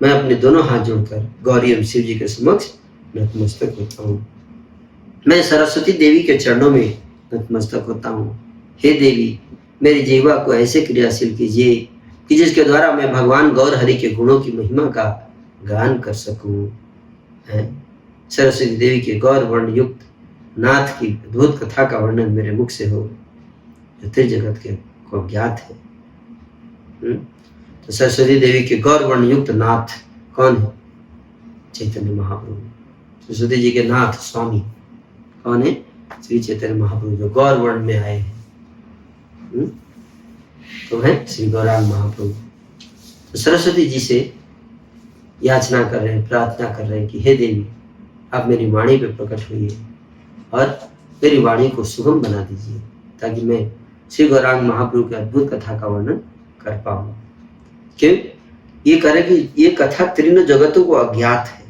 मैं अपने दोनों हाथ जोड़कर गौरी एवं शिव जी के समक्ष नतमस्तक होता हूँ। मैं सरस्वती देवी के चरणों में नतमस्तक होता हूँ। हे देवी, मेरी जीवा को ऐसे क्रियाशील कीजिए कि जिसके द्वारा मैं भगवान गौर हरि के गुणों की महिमा का गान कर सकूं। सरस्वती देवी के गौर वर्ण युक्त नाथ की अद्भुत कथा का वर्णन मेरे मुख से हो, जो त्रिजगत के को ज्ञात है। तो सरस्वती देवी के गौर वर्ण युक्त नाथ कौन है? चैतन्य महाप्रभु। सरस्वती जी के नाथ स्वामी कौन है? श्री चैतन्य महाप्रभु, जो गौर वर्ण में आए हैं। तो है श्री गौरांग महाप्रभु। तो सरस्वती जी से याचना कर रहे हैं, प्रार्थना कर रहे हैं कि हे देवी, आप मेरी वाणी पे प्रकट होइए और मेरी वाणी को सुगम बना दीजिए, ताकि मैं श्री गौरांग महाप्रभु की अद्भुत कथा का वर्णन कर पाऊं। क्यों? ये कह रहे कि ये कथा तीनों जगतों को अज्ञात है।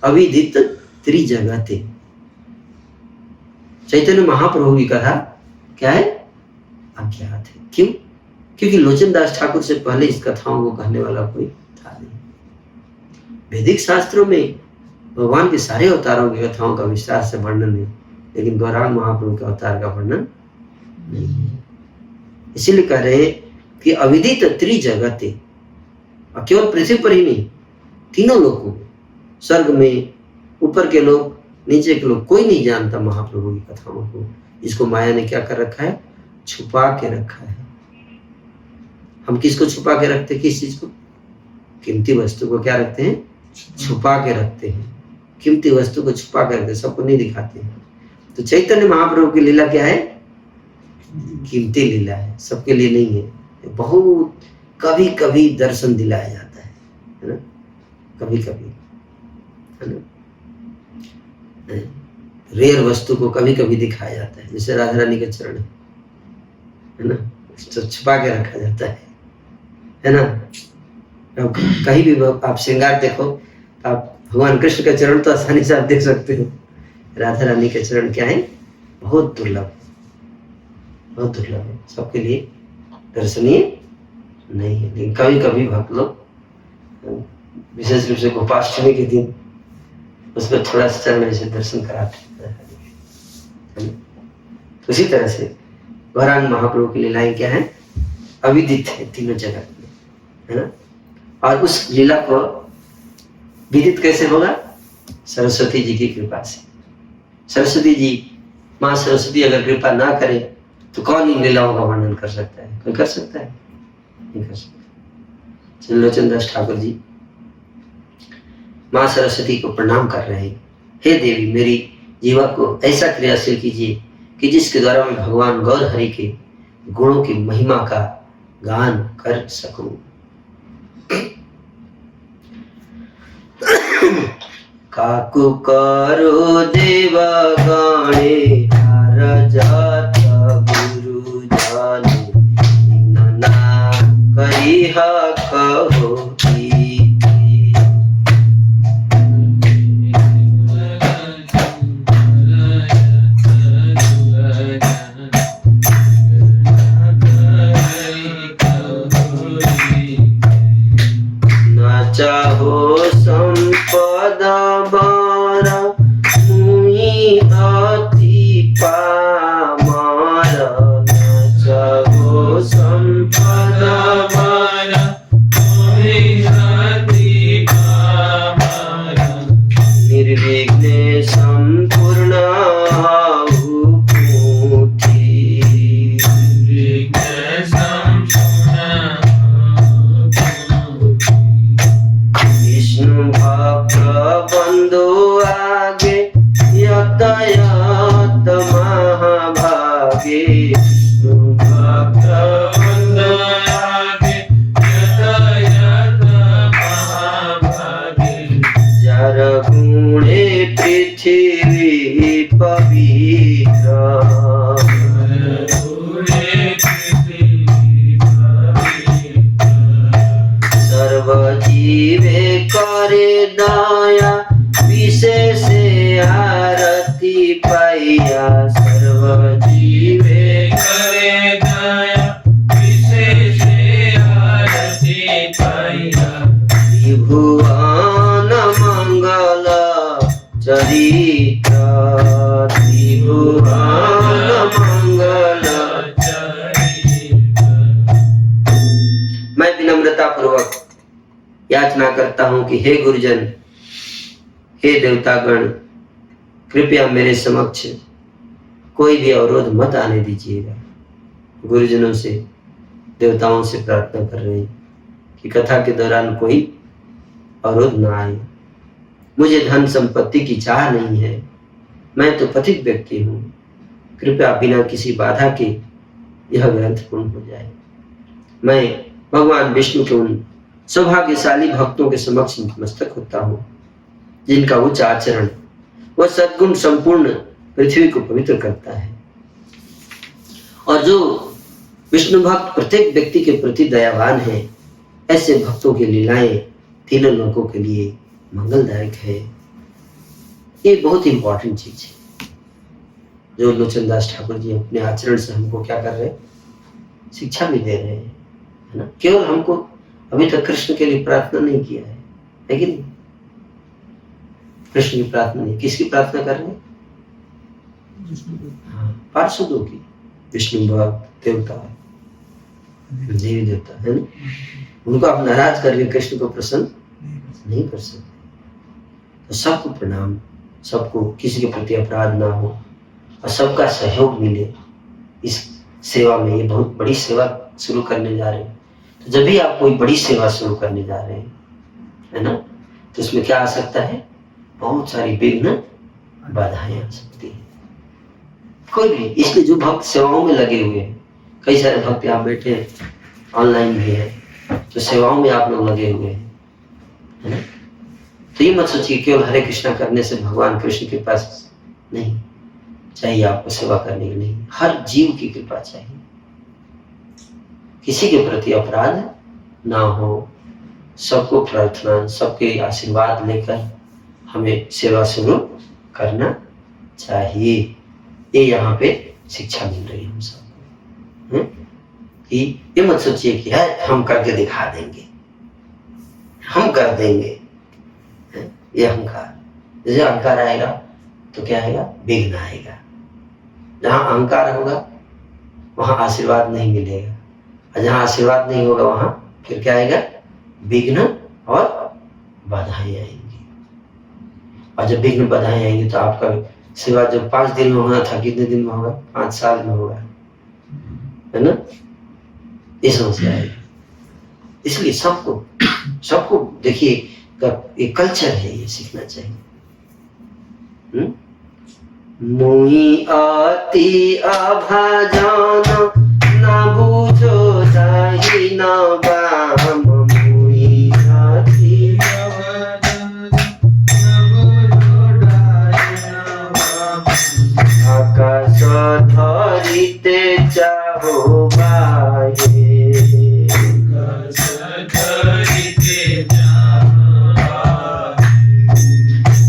अविदित त्रिजगते। चैतन्य महाप्रभु की कथा क्या है? अज्ञात है। क्यों? क्योंकि लोचन दास ठाकुर से पहले इस कथाओं को कहने वाला कोई था नहीं। वैदिक शास्त्रों में भगवान के सारे अवतारों की कथाओं का विस्तार से वर्णन है, लेकिन गौरांग महाप्रभु के अवतार का वर्णन नहीं है। इसीलिए कह रहे हैं कि अविदित त्रिजगते, और केवल पृथ्वी पर ही नहीं, तीनों लोगों में, स्वर्ग में, ऊपर के लोग, नीचे के लोग, कोई नहीं जानता महाप्रभु की कथाओं को। इसको माया ने क्या कर रखा है? छुपा के रखा है। हम किसको छुपा के रखते हैं? किस चीज को? कीमती वस्तु को क्या रखते हैं? छुपा के रखते हैं। कीमती वस्तु को छुपा के रखते हैं, सबको नहीं दिखाते हैं। तो चैतन्य महाप्रभु की लीला क्या है? कीमती लीला है, सबके लिए नहीं है। बहुत कभी कभी दर्शन दिलाया जाता है ना, कभी कभी, है ना। रेयर वस्तु को कभी कभी दिखाया जाता है, जैसे राधा रानी के चरण है ना, तो छुपा के रखा जाता है ना। कहीं भी आप श्रृंगार देखो, आप भगवान कृष्ण का चरण तो आसानी से आप देख सकते हो। राधा रानी के चरण क्या है? बहुत दुर्लभ, बहुत दुर्लभ है, सबके लिए दर्शनीय नहीं है। लेकिन कभी कभी भक्त लोग, विशेष रूप से गोपाष्टमी के दिन उसको थोड़ा सा चलने से दर्शन कराते हैं। उसी तरह से गौरांग महाप्रभु की लीलाएं क्या है? अविदित है तीनों जगत में, है ना। और उस लीला को विदित कैसे होगा? सरस्वती जी की कृपा से। सरस्वती जी, माँ सरस्वती अगर कृपा ना करे तो कौन इन लीलाओं का वर्णन कर सकता है? कोई कर सकता है? नहीं कर सकता। लोचन दास ठाकुर जी माँ सरस्वती को प्रणाम कर रहे हैं। हे देवी, मेरी जीवा को ऐसा क्रियाशील कीजिए कि जिसके द्वारा मैं भगवान गौर हरि के गुणों की महिमा का गान कर सकूं। काकु करो देवा गाणे जात गुरु जाने नना करिहा कहो चाहो संपदा बारा मुई अति पामारा। चाहो संपदा बारा मुई अति पामारा। निर्विघ्ने संपूर्ण यातायात महाभागे। जर गुणे पृथ्वी पवित्र। सर्व जीवे करे दया विशेष आरती पाइया। सर्व जीवे करे दया विशेष आरती पाइया। त्रिभुवन मंगल चरित्र। त्रिभुवन मंगल चरित्र। मैं विनम्रता पूर्वक याचना करता हूं कि हे गुरुजन, हे देवतागण, कृपया मेरे समक्ष कोई भी अवरोध मत आने दीजिएगा। गुरुजनों से, देवताओं से प्रार्थना कर रहे हैं कि कथा के दौरान कोई अवरोध ना आए। मुझे धन संपत्ति की चाह नहीं है, मैं तो पतित व्यक्ति हूँ। कृपया बिना किसी बाधा के यह ग्रंथ पूर्ण हो जाए। मैं भगवान विष्णु के उन सौभाग्यशाली भक्तों के समक्ष नतमस्तक होता हूँ जिनका उच्च आचरण वह सद्गुण संपूर्ण पृथ्वी को पवित्र करता है, और जो विष्णु भक्त प्रत्येक व्यक्ति के प्रति दयावान है। ऐसे भक्तों की लीलाएं तीनों लोगों के लिए मंगलदायक है। ये बहुत इंपॉर्टेंट चीज है जो लोचन दास ठाकुर जी अपने आचरण से हमको क्या कर रहे हैं? शिक्षा भी दे रहे हैं, है ना। केवल हमको अभी तक कृष्ण के लिए प्रार्थना नहीं किया है कि नहीं? कृष्ण की प्रार्थना नहीं, किसकी प्रार्थना कर रहे हैं? पार्षदों की। विष्णु भक्त, देवता, देवी देवता, है ना। उनको आप नाराज करके कृष्ण को प्रसन्न नहीं कर सकते। तो सबको प्रणाम, सबको किसी के प्रति अपराध ना हो और सबका सहयोग मिले इस सेवा में। ये बहुत बड़ी सेवा शुरू करने जा रहे हैं। तो जब भी आप कोई बड़ी सेवा शुरू करने जा रहे हैं, है ना, तो इसमें क्या आ सकता है? बहुत सारी विघ्न बाधाएं आ सकती है। कोई भी, इसलिए जो भक्त सेवाओं में लगे हुए हैं, कई सारे भक्त यहाँ बैठे हैं, ऑनलाइन भी है, तो सेवाओं में आप लोग लगे हुए हैं, है ना। तो ये मत सोचिए केवल हरे कृष्णा करने से भगवान कृष्ण के पास नहीं चाहिए आपको सेवा करने के लिए। हर जीव की कृपा चाहिए, किसी के प्रति अपराध ना हो, सबको प्रार्थना, सबके आशीर्वाद लेकर हमें सेवा शुरू करना चाहिए। ये यहाँ पे शिक्षा मिल रही है हम सबको, कि ये मत सोचिए कि है हम करके दिखा देंगे, हम कर देंगे, ये अहंकार जैसे अहंकार आएगा तो क्या आएगा? विघ्न आएगा। जहां अहंकार होगा वहां आशीर्वाद नहीं मिलेगा, और जहां आशीर्वाद नहीं होगा वहां फिर क्या आएगा? विघ्न और बाधाएं आएंगी। और जब विघ्न बाधाएं आएंगी तो आपका सेवा जो 5 दिन में होना था कितने दिन में होगा? 5 साल में होगा, है ना? ये समस्या है। इसलिए सबको देखिए, एक कल्चर है, ये सीखना चाहिए। मुई अति अभाजन ना बूझो जाहि न बाम, मुई अति आकाश धरिते चाहो बाहे,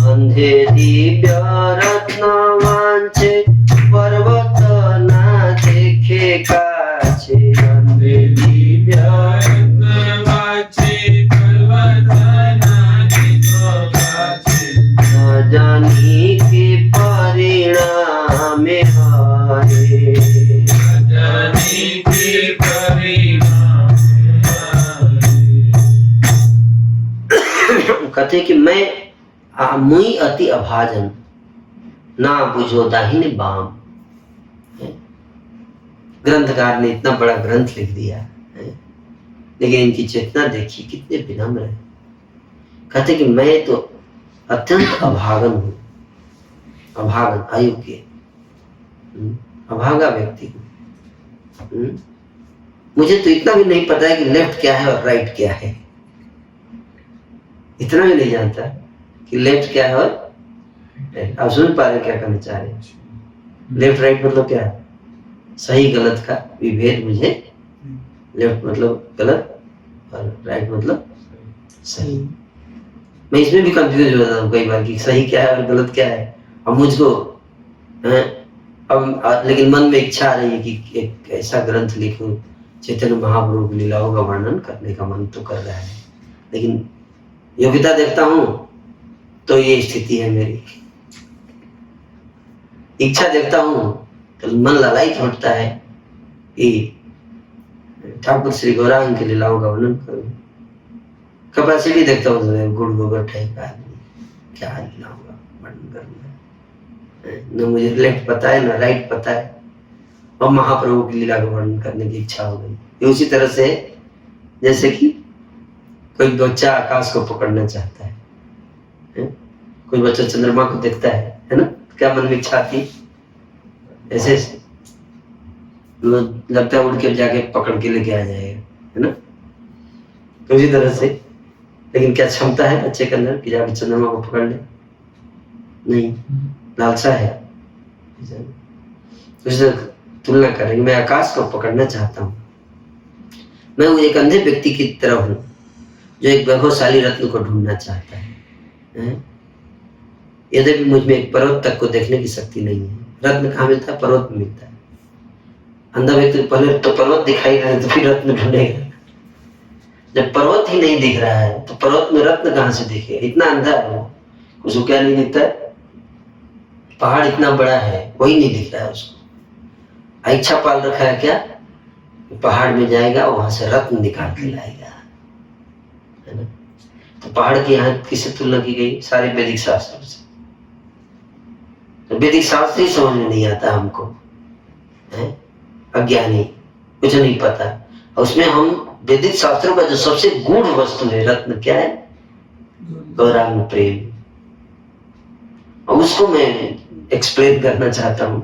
अंधे दिव्य रत्न वांचे पर्वत ना देखे काछे, अंधे दिव्य रत्न वांचे पर्वत ना देखो काछे, न जानी के परिणाम हारे, न जानी के परिणाम हारे। कहते कि मैं मुई अति अभाजन ना बुझो दाहिने बाम। ग्रंथकार ने इतना बड़ा ग्रंथ लिख दिया है, लेकिन इनकी चेतना देखिए कितने विनम्र है। कहते कि मैं तो अत्यंत अभागन हूं, अभागन अयोग्य, अभागा व्यक्ति हूं। मुझे तो इतना भी नहीं पता है कि लेफ्ट क्या है और राइट क्या है, इतना भी नहीं जानता कि लेफ्ट क्या है और आप सुन पा रहे क्या कहना चाह रहे हैं? लेफ्ट राइट मतलब क्या है? सही गलत का विभेद मुझे, लेफ्ट मतलब गलत और राइट मतलब सही। मैं इसमें भी कंफ्यूज हो जाता हूँ कई बार कि सही क्या है और गलत क्या है। अब मुझको अब लेकिन मन में इच्छा आ रही है कि एक ऐसा ग्रंथ लिखूं, चैतन्य महाप्रभु की लीलाओं का वर्णन करने का मन तो कर रहा है, लेकिन योग्यता देखता हूं तो ये स्थिति है मेरी। इच्छा देखता हूं तो मन लालायित उठता है कि ठाकुर श्री गौरांग की लीलाओं का वर्णन करूं। कैपेसिटी देखता हूं तो गुड़ गोबर टाइप आदमी, क्या लीलाओं का वर्णन करूंगा। न मुझे लेफ्ट पता है न राइट पता है, और महाप्रभु की लीला का वर्णन करने की इच्छा हो गई। उसी तरह से जैसे कि कोई बच्चा आकाश को पकड़ना चाहता है, कोई बच्चा चंद्रमा को देखता है ना? क्या मन में इच्छा आती? ऐसे लगता है उड़ के जाके पकड़ के लेके आ जाएगा, है ना? तो इसी तरह से, लेकिन क्या क्षमता है बच्चे के अंदर कि जाके चंद्रमा को पकड़ ले? नहीं, लालसा है। तो तुलना करेंगे, मैं आकाश को पकड़ना चाहता हूं। मैं वो एक अंधे व्यक्ति की तरह हूं जो एक वैभवशाली रत्न को ढूंढना चाहता है। यद्यपि मुझ में एक पर्वत तक को देखने की शक्ति नहीं है। रत्न कहाँ मिलता है? पर्वत में मिलता है। अंधा व्यक्ति पहले तो पर्वत दिखाई दे तो फिर रत्न ढूंढेगा। जब पर्वत ही नहीं दिख रहा है तो पर्वत में रत्न कहाँ से दिखे? इतना अंधा है वो, उसको क्या नहीं दिखता है? पहाड़ इतना बड़ा है वही नहीं दिख रहा है उसको। इच्छा पाल रखा है क्या? पहाड़ में जाएगा वहां से रत्न निकाल के लाएगा, है ना? तो पहाड़ की यहाँ किससे तुलना की गई? सारे वैदिक शास्त्रों से। तो वैदिक शास्त्र ही समझ में नहीं आता हमको, है? अज्ञानी, कुछ नहीं पता। और उसमें हम वैदिक शास्त्रों का जो सबसे गूढ़ वस्तु है रत्न, क्या है? गौरांग प्रेम। और उसको मैं एक्सप्लेन करना चाहता हूँ।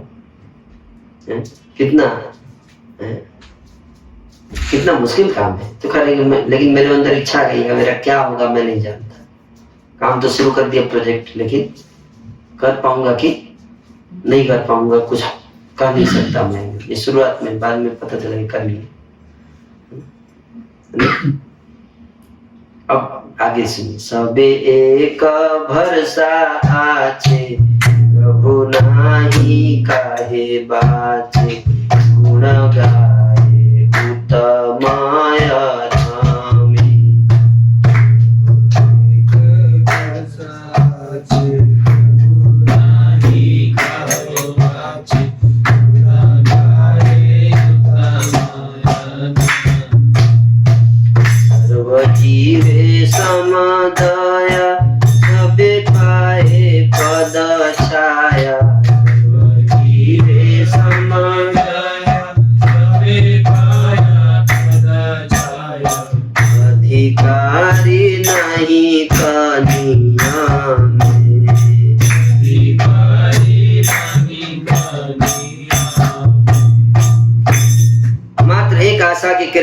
कितना मुश्किल काम है। तो करेंगे, लेकिन मेरे अंदर इच्छा आ गई है, मेरा क्या होगा मैं नहीं जानता। काम तो शुरू कर दिया प्रोजेक्ट, लेकिन कर पाऊंगा कि नहीं कर पाऊंगा कुछ कह नहीं सकता मैं। ये शुरुआत में, बाद में पता चला कर लिया। अब आगे सुनिए। सबे एक भरसा आछे, प्रभु नाही काहे बाचे, गुण गाए उत्तमाय धामी। एक भरसा आछे,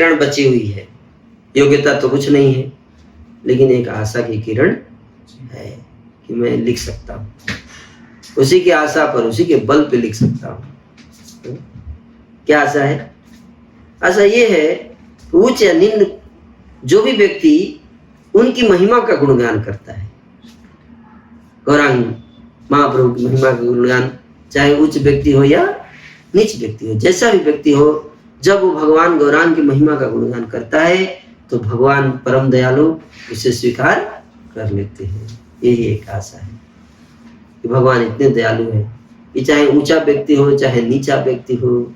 किरण बची हुई है। योग्यता तो कुछ नहीं है, लेकिन एक आशा की किरण है कि मैं लिख सकता हूँ, उसी की आशा पर, उसी के बल पे लिख सकता हूँ। क्या आशा है? आशा ये है उच्च या निम्न जो भी व्यक्ति उनकी महिमा का गुणगान करता है, गौरांग महाप्रभु की महिमा का गुणगान, चाहे उच्च व्यक्ति हो या नीच व्यक्ति हो, जैसा भी व्यक्ति हो, जब वो भगवान गौरांग की महिमा का गुणगान करता है तो भगवान परम दयालु उसे स्वीकार कर लेते हैं। यही एक आशा है कि भगवान इतने दयालु है कि चाहे ऊंचा व्यक्ति हो, चाहे नीचा व्यक्ति हो,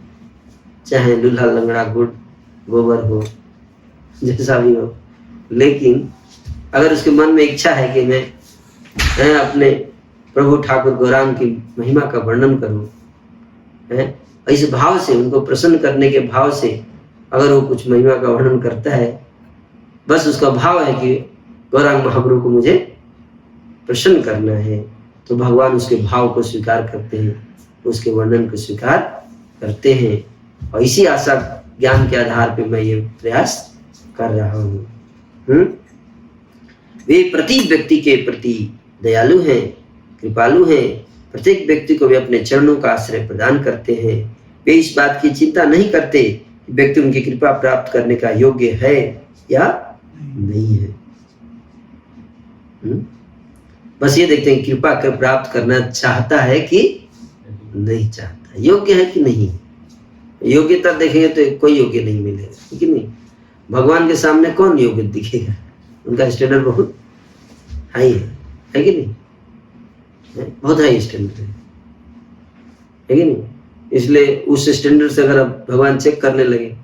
चाहे लूल्हा लंगड़ा गुड़ गोबर हो, जैसा भी हो, लेकिन अगर उसके मन में इच्छा है कि मैं अपने प्रभु ठाकुर गौरांग की महिमा का वर्णन करूं, इस भाव से, उनको प्रसन्न करने के भाव से अगर वो कुछ महिमा का वर्णन करता है, बस उसका भाव है कि गौरांग महाप्रभु को मुझे प्रसन्न करना है, तो भगवान उसके भाव को स्वीकार करते हैं, उसके वर्णन को स्वीकार करते हैं। और इसी आशा ज्ञान के आधार पे मैं ये प्रयास कर रहा हूँ। वे प्रत्येक व्यक्ति के प्रति दयालु हैं, कृपालु हैं, प्रत्येक व्यक्ति को वे अपने चरणों का आश्रय प्रदान करते हैं। वे इस बात की चिंता नहीं करते कि व्यक्ति उनकी कृपा प्राप्त करने का योग्य है या नहीं है। बस ये देखते हैं कृपा कर प्राप्त करना चाहता है कि नहीं चाहता, योग्य है कि नहीं। योग्यता देखेंगे तो कोई योग्य नहीं मिलेगा, ठीक है नहीं। भगवान के सामने कौन योग्य दिखेगा? उनका स्टैंडर्ड बहुत हाई है कि नहीं? बहुत हाई स्टैंडर्ड है कि नहीं? इसलिए उस स्टैंडर्ड से अगर आप भगवान चेक करने लगे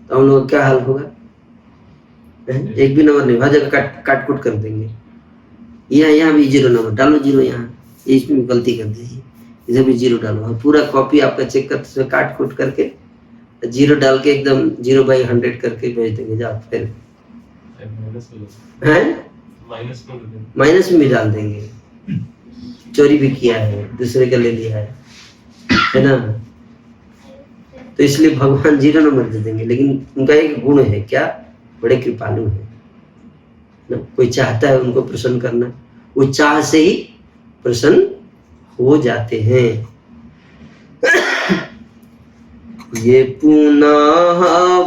तो हम लोग का क्या हाल होगा? एक भी नंबर नहीं, हर जगह काट कुट कर देंगे। यहाँ भी 0 नंबर डालो, 0 यहाँ, इसमें भी गलती कर दीजिए, इधर भी 0 डालो। पूरा कॉपी आपका चेक करते काट कुट करके 0 डाल के एकदम 0/100 करके भेज देंगे। जाओ फिर माइनस में भी डाल देंगे, चोरी भी किया है, दूसरे का ले लिया है ना। तो इसलिए भगवान 0 नंबर दे देंगे, लेकिन उनका एक गुण है, क्या? बड़े कृपालु है ना। कोई चाहता है उनको प्रसन्न करना, वो चाह से ही प्रसन्न हो जाते हैं। ये पुनः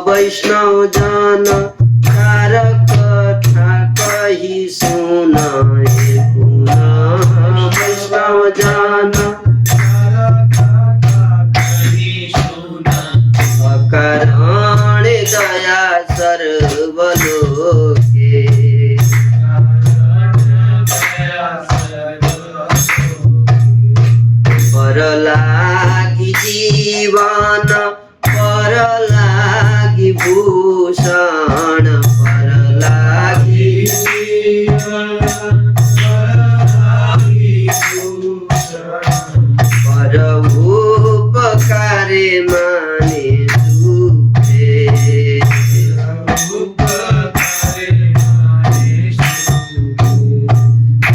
वैष्णव जाना तार कथा कही सुना, ये पुनः वैष्णव जाना अकारण दया सर्वलोके, पर लागी जीवन, पर लागी भूषण, पर लागी पर उपकारे माने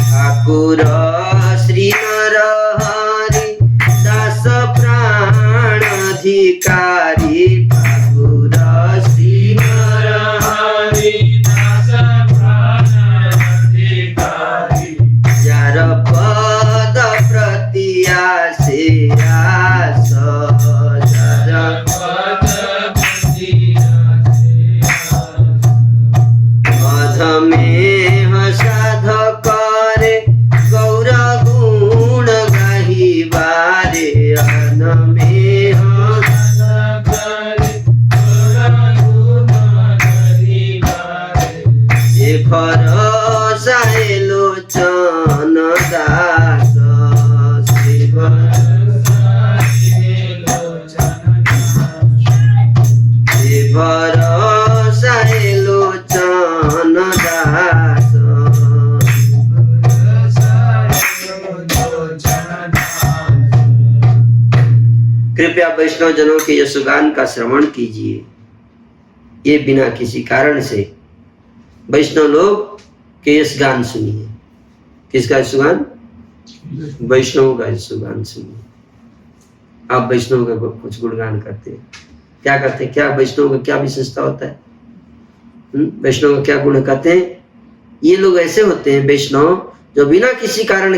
ठाकुर श्री नर हरि दास प्राण अधिकारी, ठाकुर श्री नर हरि दास प्राण अधिकारी, जार पद प्रति आसे आस, जार पद प्रति आसे आस, अधमेह साधक गौर गुण गाही बारे, अनमेह भरोसा लोचन दास, भरोसा लोचन दास, कृपया वैष्णव जनों के यशगान का श्रवण कीजिए। ये बिना किसी कारण से वैष्णव लोग के यशगान सुनिए। किसका यशगान? वैष्णव का यशगान सुनिए। आप वैष्णव का कुछ गुणगान करते हैं, क्या करते हैं, क्या वैष्णव का क्या विशेषता होता है? वैष्णव का क्या गुण कहते हैं? ये लोग ऐसे होते हैं वैष्णव जो बिना किसी कारण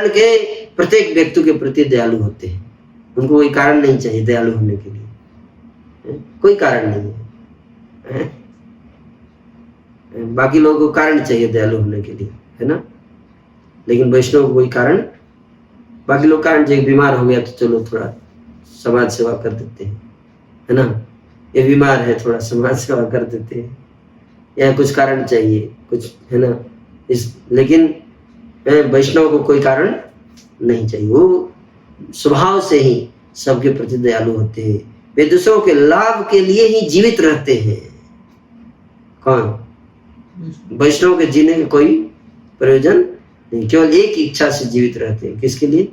के प्रत्येक व्यक्ति के प्रति दयालु होते हैं। उनको कोई कारण नहीं चाहिए दयालु होने के लिए, कोई कारण नहीं है। बाकी लोगों को कारण चाहिए दयालु होने के लिए, है ना? लेकिन वैष्णव को कोई कारण, बाकी लोग कारण चाहिए, बीमार हो गया तो चलो थोड़ा समाज सेवा कर देते हैं, है ना? ये बीमार है थोड़ा समाज सेवा कर देते हैं, या कुछ कारण चाहिए कुछ, है ना? लेकिन वैष्णव को कोई कारण नहीं चाहिए। वो स्वभाव से ही सबके प्रति दयालु होते हैं। वे दूसरों के लाभ के लिए ही जीवित रहते हैं। कौन? वैष्णव के जीने का कोई प्रयोजन नहीं, केवल एक इच्छा से जीवित रहते हैं। किसके लिए?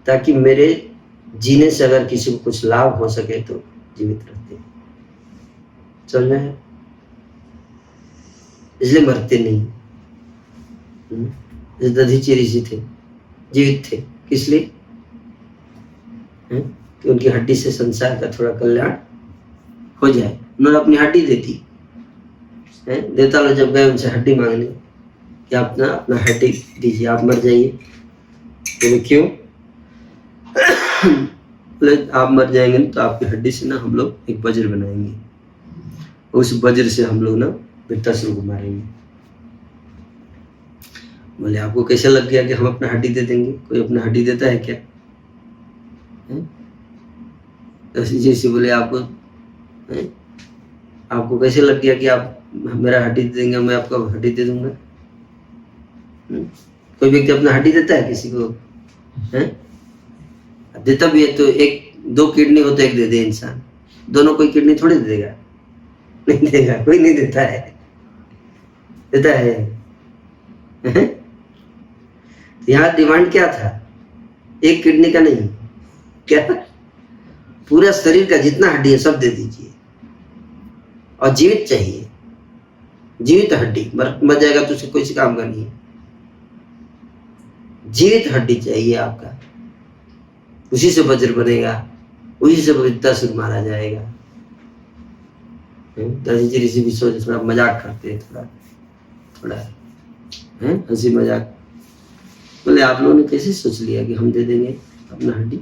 ताकि मेरे जीने से अगर किसी को कुछ लाभ हो सके तो जीवित रहते हैं। समझ में है? इसलिए मरते नहीं। दधीचि ऋषि थे, जीवित थे, किस लिए? कि उनकी हड्डी से संसार का थोड़ा कल्याण हो जाए। उन्होंने अपनी हड्डी दे दी। देवता लोग जब गए उनसे हड्डी मांगने कि अपना हड्डी दीजिए, आप मर जाइए। बोले क्यों? बोले आप मर जाएंगे तो आपकी हड्डी से ना हम लोग एक वज्र बनाएंगे, उस वज्र से हम लोग ना वृत्तासुर को मारेंगे। बोले आपको कैसे लग गया कि हम अपना हड्डी दे देंगे? कोई अपना हड्डी देता है क्या? जैसे बोले आपको कैसे लग गया कि आप मेरा हड्डी दे देंगे, मैं आपको हड्डी दे दूंगा? कोई व्यक्ति अपना हड्डी देता है किसी को? देता भी है तो एक दो किडनी हो तो एक दे दे इंसान, दोनों कोई किडनी थोड़ी दे देगा? नहीं देगा, कोई नहीं देता है। देता है? यहाँ डिमांड क्या था? एक किडनी का नहीं, क्या पूरा शरीर का जितना हड्डी है सब दे दीजिए, और जीवित चाहिए, जीवित हड्डी। मर जाएगा तो उसे कोई काम का नहीं है। जीवित हड्डी चाहिए आपका, उसी से वज्र बनेगा, उसी से वृत्तासुर मारा जाएगा। दधीचि ऋषि भी सोच थोड़ा मजाक करते हैं, थोड़ा हंसी मजाक। बोले आप लोगों ने कैसे सोच लिया कि हम दे देंगे अपना हड्डी?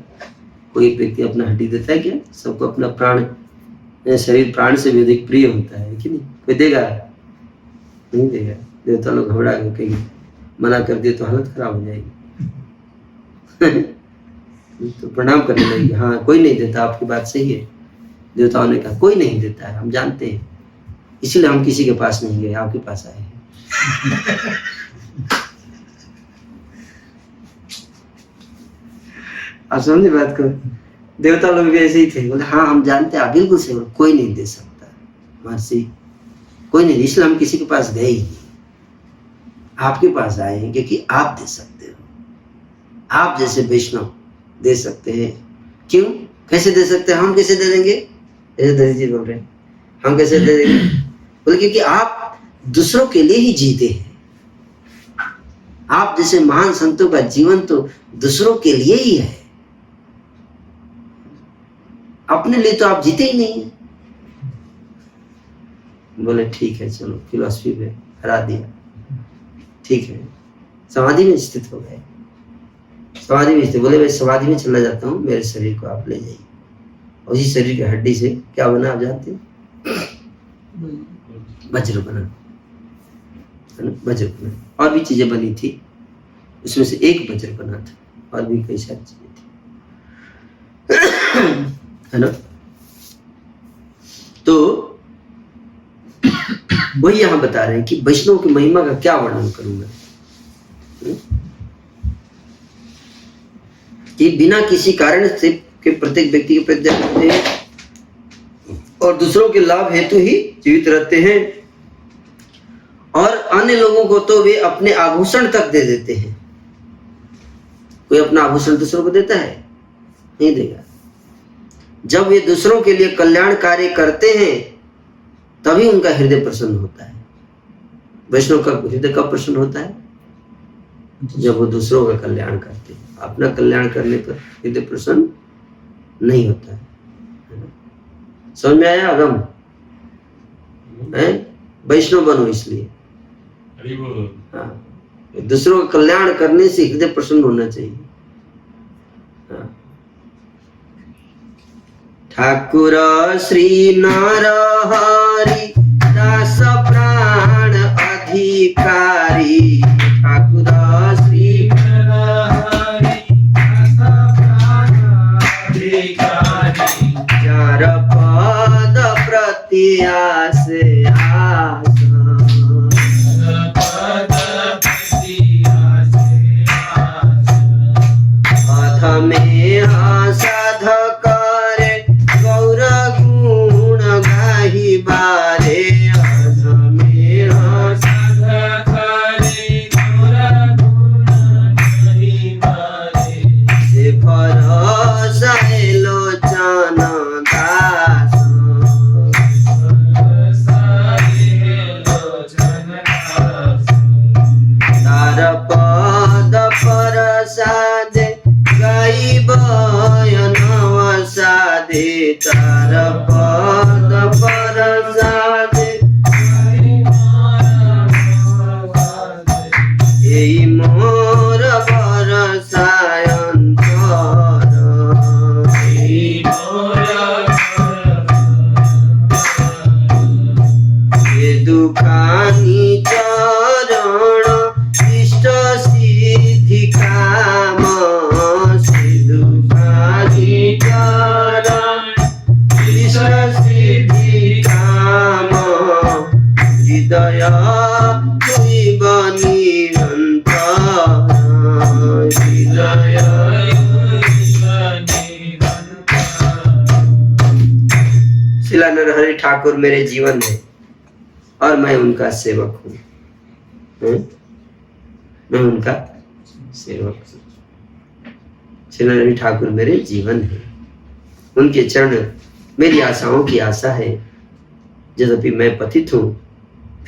कोई व्यक्ति अपना हड्डी देता है क्या? सबको अपना प्राण, शरीर प्राण से भी अधिक प्रिय होता है कि नहीं? कोई देगा? नहीं देगा। देवता लोग घबरा गए, कहीं मना कर दिए तो हालत खराब हो जाएगी। तो प्रणाम करने लगे, हाँ कोई नहीं देता, आपकी बात सही है। देवताओं ने कहा कोई नहीं देता है, हम जानते हैं, इसीलिए हम किसी के पास नहीं गए, आपके पास आए हैं। आप समझे बात को? देवता लोग भी ऐसे ही थे। बोले हाँ हम जानते हैं, आप बिल्कुल सही, कोई नहीं दे सकता, महर्षि कोई नहीं, इसलिए हम किसी के पास गए ही नहीं, आपके पास आए हैं क्योंकि आप दे सकते हो। आप जैसे वैष्णव दे सकते हैं। क्यों? कैसे दे सकते हैं? हम कैसे दे देंगे? ऐसे दधीचि बोल रहे हैं, हम कैसे दे देंगे? बोले क्योंकि आप दूसरों के लिए ही जीते हैं। आप जैसे महान संतों का जीवन तो दूसरों के लिए ही है, अपने लिए तो आप जीते ही नहीं है। बोले ठीक है, चलो फिलॉसफी में हरा दिया, ठीक है। समाधि में स्थित हो गए, समाधि में स्थित। बोले मैं समाधि में चला जाता हूँ, मेरे शरीर को आप ले जाइए। उसी शरीर की हड्डी से क्या बना आप जानते हैं? वज्र बना, है ना? वज्र बना, और भी चीजें बनी थी, उसमें से एक वज्र बना था, और भी कई सारी चीजें थी, है ना? तो वही यहां बता रहे हैं कि वैष्णव की महिमा का क्या वर्णन करूंगा कि बिना किसी कारण से के प्रत्येक व्यक्ति के प्रति रहते हैं और दूसरों के लाभ हेतु ही जीवित रहते हैं, और अन्य लोगों को तो वे अपने आभूषण तक दे देते हैं। कोई अपना आभूषण दूसरों को देता है? नहीं देगा। जब वे दूसरों के लिए कल्याण कार्य करते हैं तभी उनका हृदय प्रसन्न होता है। वैष्णव का हृदय कब प्रसन्न होता है? जब वो दूसरों का कल्याण करते हैं। अपना कल्याण करने पर हृदय प्रसन्न नहीं होता है। समझ में आया अगम? है वैष्णव बनो इसलिए। हाँ, दूसरों का कल्याण करने से हृदय प्रसन्न होना चाहिए। हाँ। ठाकुर श्री नरहरि दास प्राण अधिकारी, ठाकुर श्री नरहरि दास प्राण अधिकारी, जार पद प्रति आस में साध करे गौर गुण गाही बारे, में साध करे गौर गुण गाही बारे, से भरोसा लोचन दास, तार पद प्रसाद नवसादे, तार पद प्रसादे यही मोर बरसायंतर, ये दुखानी चरण इष्ट सिद्धि काम, हृदय शिला नरहरि ठाकुर मेरे जीवन है और मैं उनका सेवक हूँ। मैं उनका सेवक हूँ। शिला नरहरि ठाकुर मेरे जीवन है, उनके चरण मेरी आशाओं की आशा है। यद्यपि मैं पतित हूँ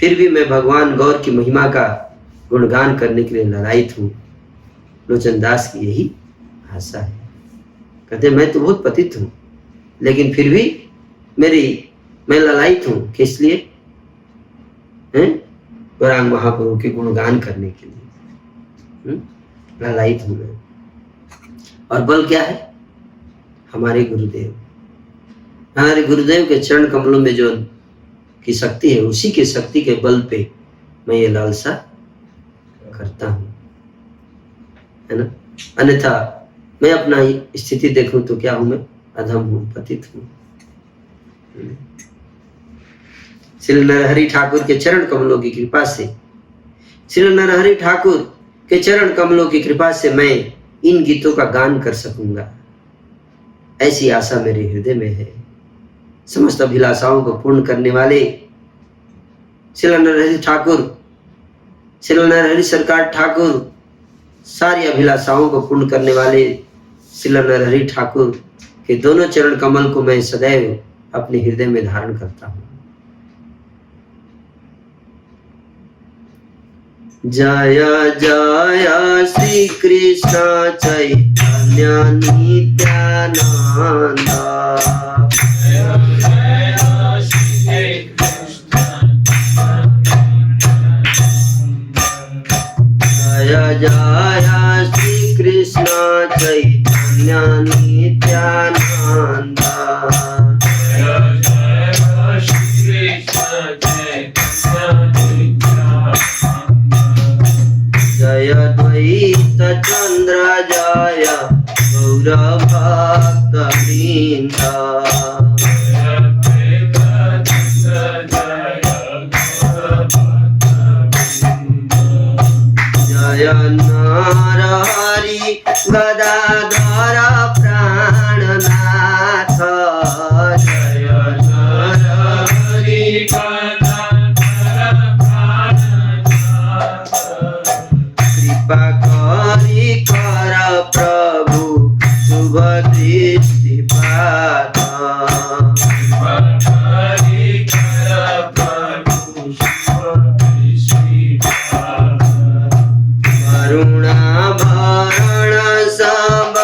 फिर भी मैं भगवान गौर की महिमा का गुणगान करने के लिए ललायित हूँ। लोचन दास की यही आशा है। कहते मैं तो बहुत पतित हूँ लेकिन फिर भी मैं ललायित हूँ। किस लिए? गौरांग महाप्रभु के गुणगान करने के लिए ललायित हूँ मैं। और बल क्या है? हमारे गुरुदेव, हमारे गुरुदेव के चरण कमलों में जो की शक्ति है, उसी की शक्ति के बल पे मैं ये लालसा करता हूँ, है ना। अन्यथा मैं अपना स्थिति देखूं तो क्या हूं? मैं अधम हूँ, पतित हूँ। श्री नरहरि ठाकुर के चरण कमलों की कृपा से, श्री नरहरि ठाकुर के चरण कमलों की कृपा से मैं इन गीतों का गान कर सकूंगा, ऐसी आशा मेरे हृदय में है। समस्त अभिलाषाओं को पूर्ण करने वाले श्री नरहरि ठाकुर, श्री नरहरि सरकार ठाकुर, सारी अभिलाषाओं को पूर्ण करने वाले श्री नरहरि ठाकुर के दोनों चरण कमल को मैं सदैव अपने हृदय में धारण करता हूँ। जय जय श्री कृष्ण चैतन्य नित्यानंद, जय जय श्री कृष्ण चैतन्य नित्यानंद, जय द्वैत चंद्र जय गौर भक्त वृंद, जय नरहरि गदाधर प्राणनाथ, जय नरहरि कृपा करी कर प्रभु शुभ दृष्टिपात, करुणा भरण सब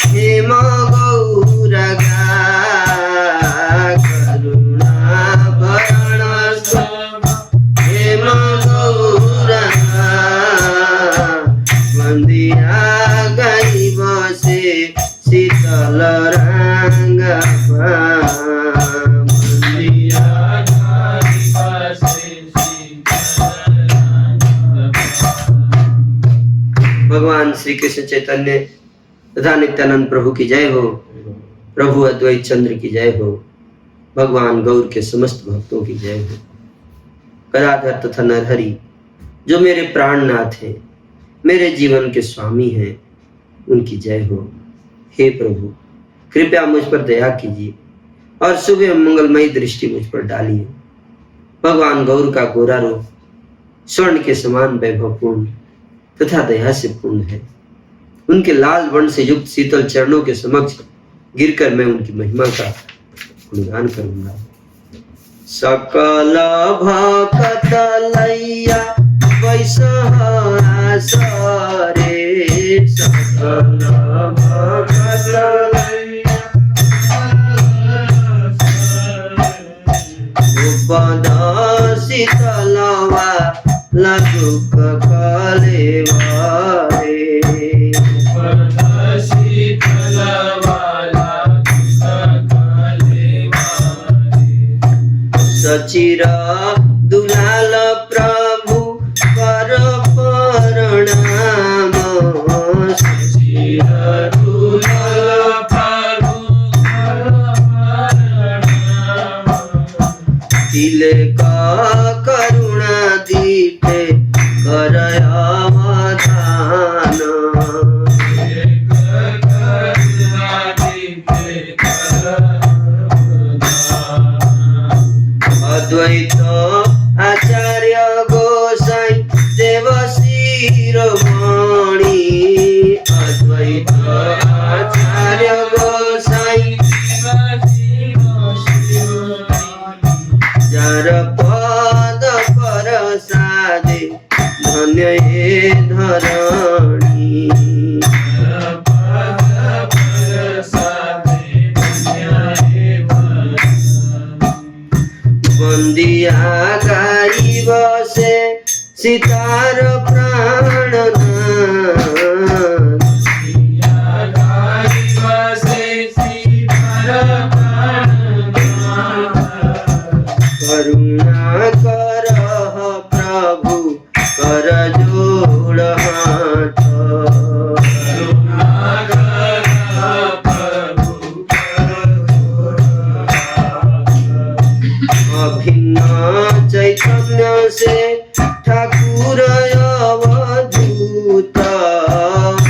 हे भगवान श्री कृष्ण चैतन्य तथा नित्यानंद प्रभु की जय हो। प्रभु अद्वैत चंद्र की जय हो। भगवान गौर के समस्त भक्तों की जय हो। गदाधर तथा नरहरि जो मेरे प्राणनाथ हैं, मेरे जीवन के स्वामी हैं, उनकी जय हो। हे प्रभु, कृपया मुझ पर दया कीजिए और शुभ एवं मंगलमयी दृष्टि मुझ पर डालिए। भगवान गौर का गोरा रूप स्वर्ण के समान वैभवपूर्ण तथा दया से पूर्ण है। उनके लाल वर्ण से युक्त शीतल चरणों के समक्ष गिरकर मैं उनकी महिमा का गुणगान करूंगा। सकल भक्त लैया वैसहारा सारे, सकल भक्त लैया उपद शीतलवा लगु कलेवारे, सचिरा दुलाल प्रभु कर प्रणाम, सचिरा दुलाल प्रभु दिले का करुणा दीपे कर अवधान, अद्वैत आचार्य गोसाई देव शिरोमणि, अद्वैत आचार्य गोसाई जार पद प्रसादे धन्य हे धरणी, बंदिया गाई बसे सितार प्राणनाथ, करुणा करह प्रभु कर जोड़ हाथ, अभिन्न चैतन्य से ठाकुर अवधूत,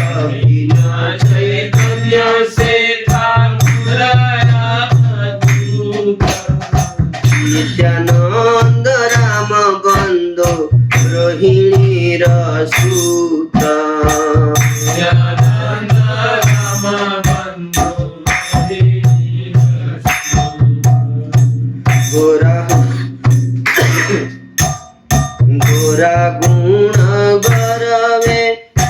अभिन्न चैतन्य से ठाकुर अवधूत, नित्यानंद राम बंदो रोहिणी रसूत, नित्यानंद राम बंदो गोरा गोरा गुण गरवे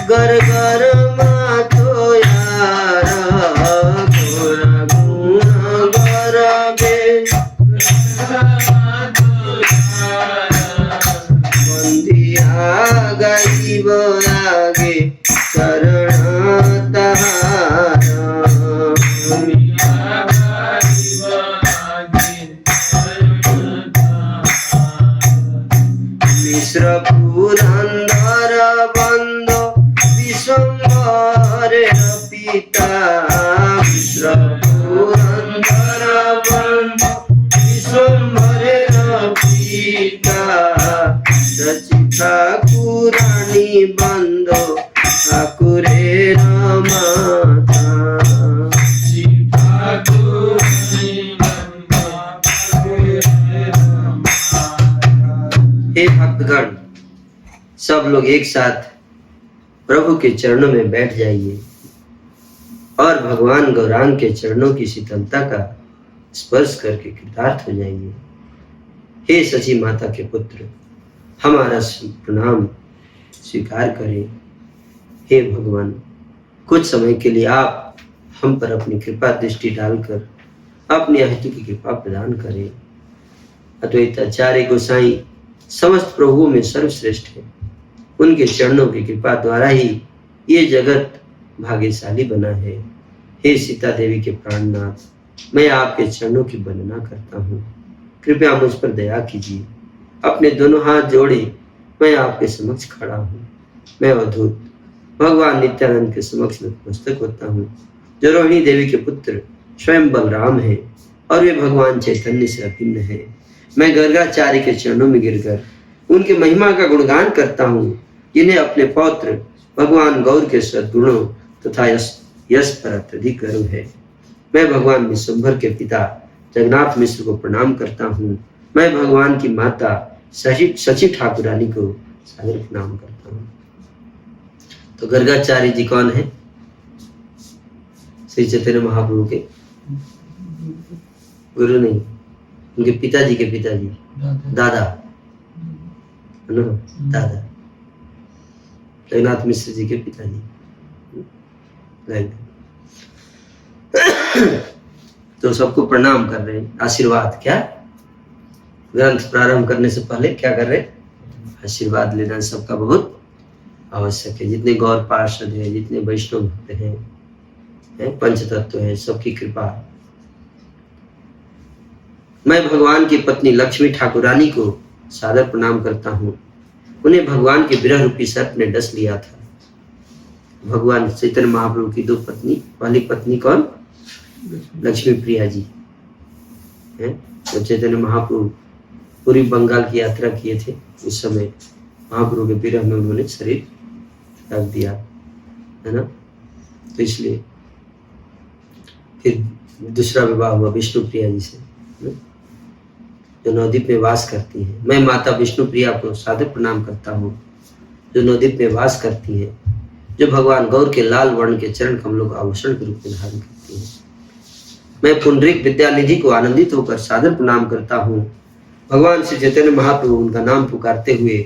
गर गर मातो यार, गोरा गुण गरवे बंदिया गईब आगे शरण तहारा, मिश्र पुरंदर बंदो विश्वम्भर पिता, मिश्र पुरंदर बंदो विश्वम्भर पिता, सचि ठाकुरानी बंदो ठाकुरे माता, हे भक्तगण, सब लोग एक साथ प्रभु के चरणों में बैठ जाइए और भगवान गौरांग के चरणों की शीतलता का स्पर्श करके कृतार्थ हो जाइए। हे सची माता के पुत्र, हमारा प्रणाम स्वीकार करें। हे भगवान, कुछ समय के लिए आप हम पर अपनी कृपा दृष्टि डालकर अपनी अहितु की कृपा प्रदान करें। अद्वैत आचार्य गोसाई समस्त प्रभुओं में सर्वश्रेष्ठ है। उनके चरणों की कृपा द्वारा ही ये जगत भाग्यशाली बना है। हे सीता देवी के प्राणनाथ, मैं आपके चरणों की वंदना करता हूँ। कृपया मुझ पर दया कीजिए। अपने दोनों हाथ जोड़े मैं आपके समक्ष खड़ा हूँ। मैं अवधूत भगवान नित्यानंद के समक्ष नतमस्तक होता हूँ, जो रोहिणी देवी के पुत्र स्वयं बलराम है और वे भगवान चैतन्य से अभिन्न है। मैं गर्गाचार्य के चरणों में गिरकर उनके महिमा का गुणगान करता हूँ, जिन्हें अपने पौत्र भगवान गौर के सद्गुणों तथा यश पर अत्यधिक गर्व है। मैं भगवान विश्वंभर के पिता जगन्नाथ मिश्र को प्रणाम करता हूँ। मैं भगवान की माता शशि ठाकुरानी को सादर प्रणाम करता हूँ। तो गर्गाचार्य जी कौन है? श्री चैतन्य महाप्रभु के गुरु नहीं, उनके पिताजी के पिताजी, दादा है ना, दादा जगन्नाथ मिश्र जी के पिताजी। तो सबको प्रणाम कर रहे हैं, आशीर्वाद। क्या ग्रंथ प्रारंभ करने से पहले क्या कर रहे? आशीर्वाद लेना सबका बहुत आवश्यक है। जितने गौर पार्षद है, जितने वैष्णव भक्त हैं, पंचतत्व है, सबकी कृपा। मैं भगवान की पत्नी लक्ष्मी ठाकुरानी को सादर प्रणाम करता हूँ। उन्हें भगवान के विरह रूपी सर्प ने डस लिया था। भगवान चैतन्य महाप्रभु की दो पत्नी, पहली पत्नी कौन? लक्ष्मी प्रिया जी है। तो चैतन्य महाप्रभु पूरी बंगाल की यात्रा किए थे, उस समय महाप्रभु के विरह में उन्होंने शरीर रख दिया, है ना। तो इसलिए फिर दूसरा विवाह हुआ विष्णु प्रिया जी से, जो नवद्वीप में वास करती है। मैं माता विष्णु प्रिया को सादर प्रणाम करता हूँ, जो नवद्वीप में वास करती है, जो भगवान गौर के लाल वर्ण के चरण कमलों को आभूषण के रूप में धारण करती है। मैं पुंडरीक विद्यानिधि को आनंदित होकर सादर प्रणाम करता हूँ। भगवान श्री चैतन्य महाप्रभु उनका नाम पुकारते हुए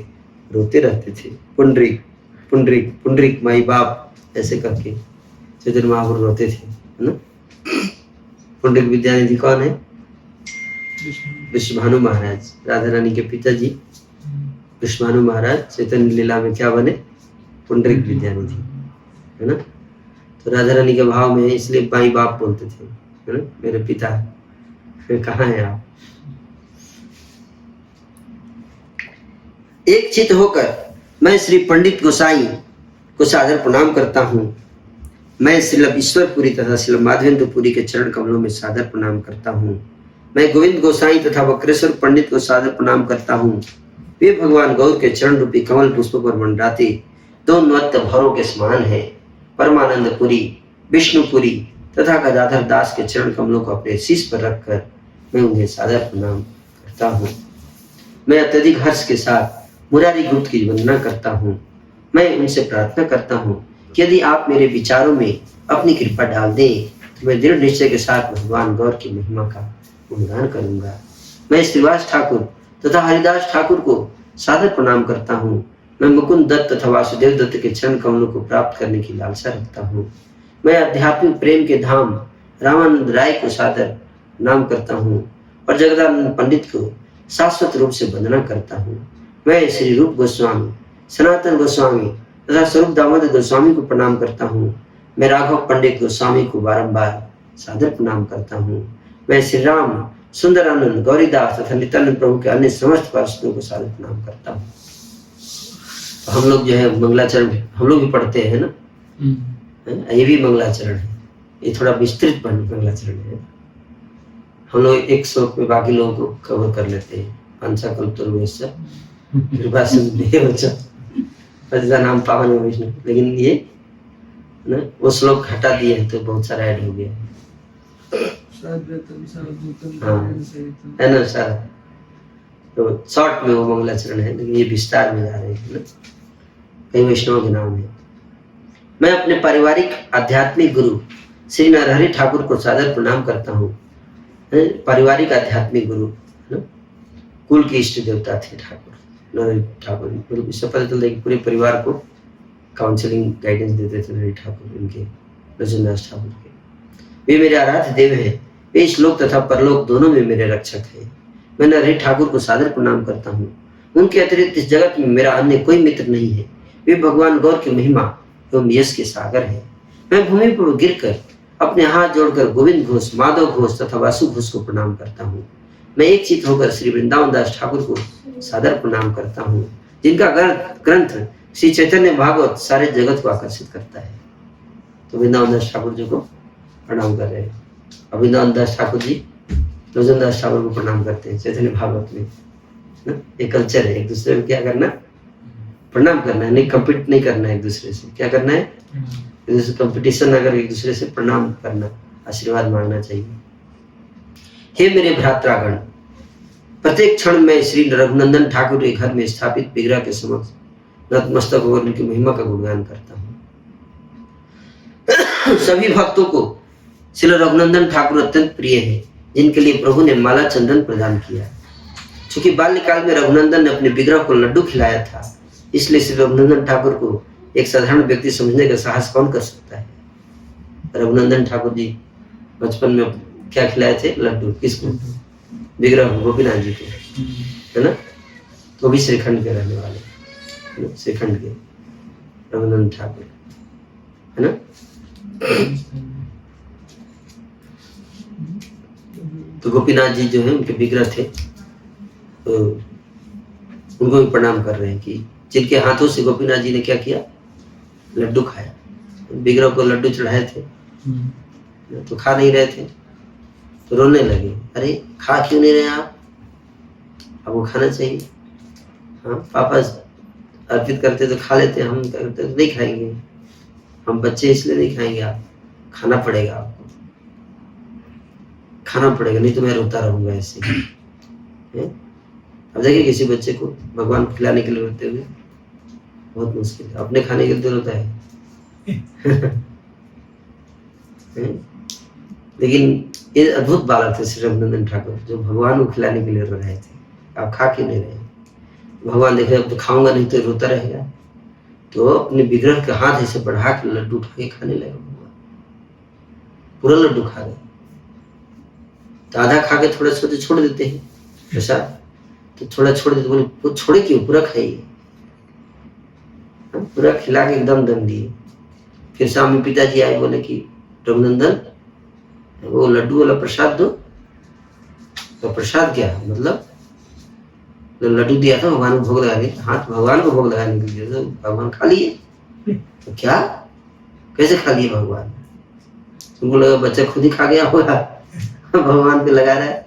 रोते रहते थे। पुंडरीक पुंडरीक पुंडरीक माई बाप, ऐसे करके चैतन्य महाप्रभु रोते थे, है ना। पुंडरीक विद्यानिधि कौन है? विश्वभानु महाराज, राधा रानी के पिताजी विश्वभानु महाराज चैतन्य लीला में क्या बने? पुंडरीक विद्यानिधि, है ना। तो राधा रानी के भाव में इसलिए माई बाप बोलते थे, है ना, मेरे पिता कहाँ है आप। एक चित होकर मैं श्री पंडित गोसाई को सादर प्रणाम करता हूँ। मैं श्रील ईश्वरपुरी तथा श्रील माधवेंद्रपुरी के चरण कमलों में सादर प्रणाम करता हूँ। मैं गोविंद गोसाई तथा वक्रेश्वर पंडित को सादर प्रणाम करता हूँ। वे भगवान गौर के चरण रूपी कमल पुष्पों पर मंडराते दो नृत्य भरों के समान है। परमानंदपुरी, विष्णुपुरी तथा गदाधर दास के चरण कमलों को अपने शीश पर रखकर मैं उन्हें सादर प्रणाम करता हूँ। मैं अत्यधिक हर्ष के साथ मुरारी गुप्त की वंदना करता हूँ। मैं उनसे प्रार्थना करता हूँ कि यदि आप मेरे विचारों में अपनी कृपा डाल दें तो मैं दृढ़ निश्चय के साथ भगवान गौर की महिमा का गुणगान करूंगा। मैं श्रीवास ठाकुर तथा हरिदास ठाकुर को सादर प्रणाम करता हूँ। मैं मुकुंद दत्त तथा वासुदेव दत्त के चरण कमलों को प्राप्त करने की लालसा रखता हूँ। मैं आध्यात्मिक प्रेम के धाम रामानंद राय को सादर प्रणाम करता हूँ और जगदानंद पंडित को शाश्वत रूप से वंदना करता हूँ। मैं श्री रूप गोस्वामी, सनातन गोस्वामी तथा स्वरूप दामोदर गोस्वामी को प्रणाम करता हूँ। मैं राघव पंडित गोस्वामी को बारंबार सादर प्रणाम करता हूँ। मैं श्री राम, सुंदरानंद, गौरीदास तथा नित्यानंद प्रभु के अन्य समस्त पार्षदों को सादर प्रणाम करता हूँ। तो हम लोग जो है मंगलाचरण हम लोग भी पढ़ते हैं ना, ये भी मंगलाचरण है। ये थोड़ा विस्तृत मंगलाचरण है। हम लोग एक श्लोक में बाकी लोगों को कवर कर लेते हैं। पंचा कल्पतरुभ्यश्च कृपा सिंधुभ्यो च पतितानां पावन वैष्णव। लेकिन ये ना वो श्लोक हटा दिए हैं तो बहुत सारा ऐड हो गया है ना सारा। तो शॉर्ट में वो मंगलाचरण है, लेकिन ये विस्तार में जा रहे हैं ना, कई वैष्णव के नाम है। मैं अपने पारिवारिक आध्यात्मिक गुरु श्री नरहरि ठाकुर को सादर प्रणाम करता हूँ। पारिवारिक आध्यात्मिक गुरु ना, कुल के इष्ट देवता थे ठाकुर नरहरि ठाकुर। मतलब इससे पता चलता है कि पूरे परिवार को काउंसलिंग गाइडेंस देते थे नरहरि ठाकुर, इनके रजनदास ठाकुर के। वे मेरे आराध्य देव हैं। वे इस लोक तथा परलोक दोनों में मेरे रक्षक हैं। मैं नरहरि ठाकुर को सादर प्रणाम करता हूँ। उनके अतिरिक्त इस जगत में मेरा अन्य कोई मित्र नहीं है। वे भगवान गौर की महिमा एवं यश के सागर है। मैं भूमि पर गिरकर अपने हाथ जोड़कर गोविंद घोष, माधव घोष तथा वासु घोष को प्रणाम करता हूँ। मैं एक चित्त होकर श्री वृंदावन दास ठाकुर को सादर प्रणाम करता हूँ, जिनका ग्रंथ श्री चैतन्य भागवत सारे जगत को आकर्षित करता है। तो वृंदावन दास ठाकुर जी को प्रणाम कर रहे हैं। और वृंदावन दास ठाकुर जी लोचन दास ठाकुर को प्रणाम करते हैं चैतन्य भागवत में ना। ये कल्चर है, एक दूसरे में क्या करना, प्रणाम करना है, नहीं कम्पीट नहीं करना है एक दूसरे से। क्या करना है, एक दूसरे कंपटीशन अगर एक दूसरे से प्रणाम करना, आशीर्वाद मांगना चाहिए। हे मेरे भ्रात्रागण, प्रत्येक क्षण में श्री रघुनंदन ठाकुर के घर में स्थापित विग्रह के समक्ष नतमस्तक होकर उनकी महिमा का गुणगान करता हूँ। सभी भक्तों को श्री रघुनंदन ठाकुर अत्यंत प्रिय है, जिनके लिए प्रभु ने माला चंदन प्रदान किया। चूंकि बाल्यकाल में रघुनंदन ने अपने विग्रह को लड्डू खिलाया था, इसलिए श्री रघुनंदन ठाकुर को एक साधारण व्यक्ति समझने का साहस कौन कर सकता है। रघुनंदन ठाकुर जी बचपन में क्या खिलाए थे, लड्डू। किसको, विग्रह गोपीनाथ जी को, है ना। तो भी श्रीखंड के रहने वाले, श्रीखंड के रघुनंदन ठाकुर, है ना। तो गोपीनाथ जी जो है उनके विग्रह थे, तो उनको भी प्रणाम कर रहे हैं कि जिनके हाथों से गोपीनाथ जी ने क्या किया, लड्डू खाया। विग्रह को लड्डू चढ़ाए थे तो खा नहीं रहे थे, तो रोने लगे, अरे खा क्यों नहीं रहे आप, अब वो खाना चाहिए। हाँ, पापा अर्पित करते तो खा लेते, हम करते तो नहीं खाएंगे, हम बच्चे इसलिए नहीं खाएंगे, आप खाना पड़ेगा, आपको खाना पड़ेगा, नहीं तो मैं रोता रहूंगा ऐसे। अब देखिए किसी बच्चे को भगवान को खिलाने के लिए रोते हुए, बहुत मुश्किल है। अपने खाने के लिए तो रोता है लेकिन ये अद्भुत बालक थे श्री रघुनंदन ठाकुर, जो भगवान को खिलाने के लिए रो रहे थे। आप खा क्यों नहीं रहे, भगवान देख रहे अब तो खाऊंगा नहीं तो रोता रहेगा, तो अपने विग्रह के हाथ ऐसे बढ़ा के लड्डू उठा के खाने लगे। पूरा लड्डू खा गए, तो आधा खा के थोड़ा सोचे छोड़ देते हैं प्रसाद, तो थोड़ा छोड़ देते, बोले वो छोड़े क्यों, पूरा खाइए। पूरा खिला के एकदम दम दिए। फिर शाम में पिताजी आए, बोले कि रघुनंदन वो लड्डू वाला प्रसाद दो। तो प्रसाद क्या है, मतलब लड्डू दिया था भगवान को भोग लगाने, हाथ भगवान को भोग लगाने के लिए, तो भगवान खा लिए। तो क्या, कैसे खा लिए भगवान, तुमको लगा बच्चा खुद ही खा गया होगा, भगवान पे लगा रहा है,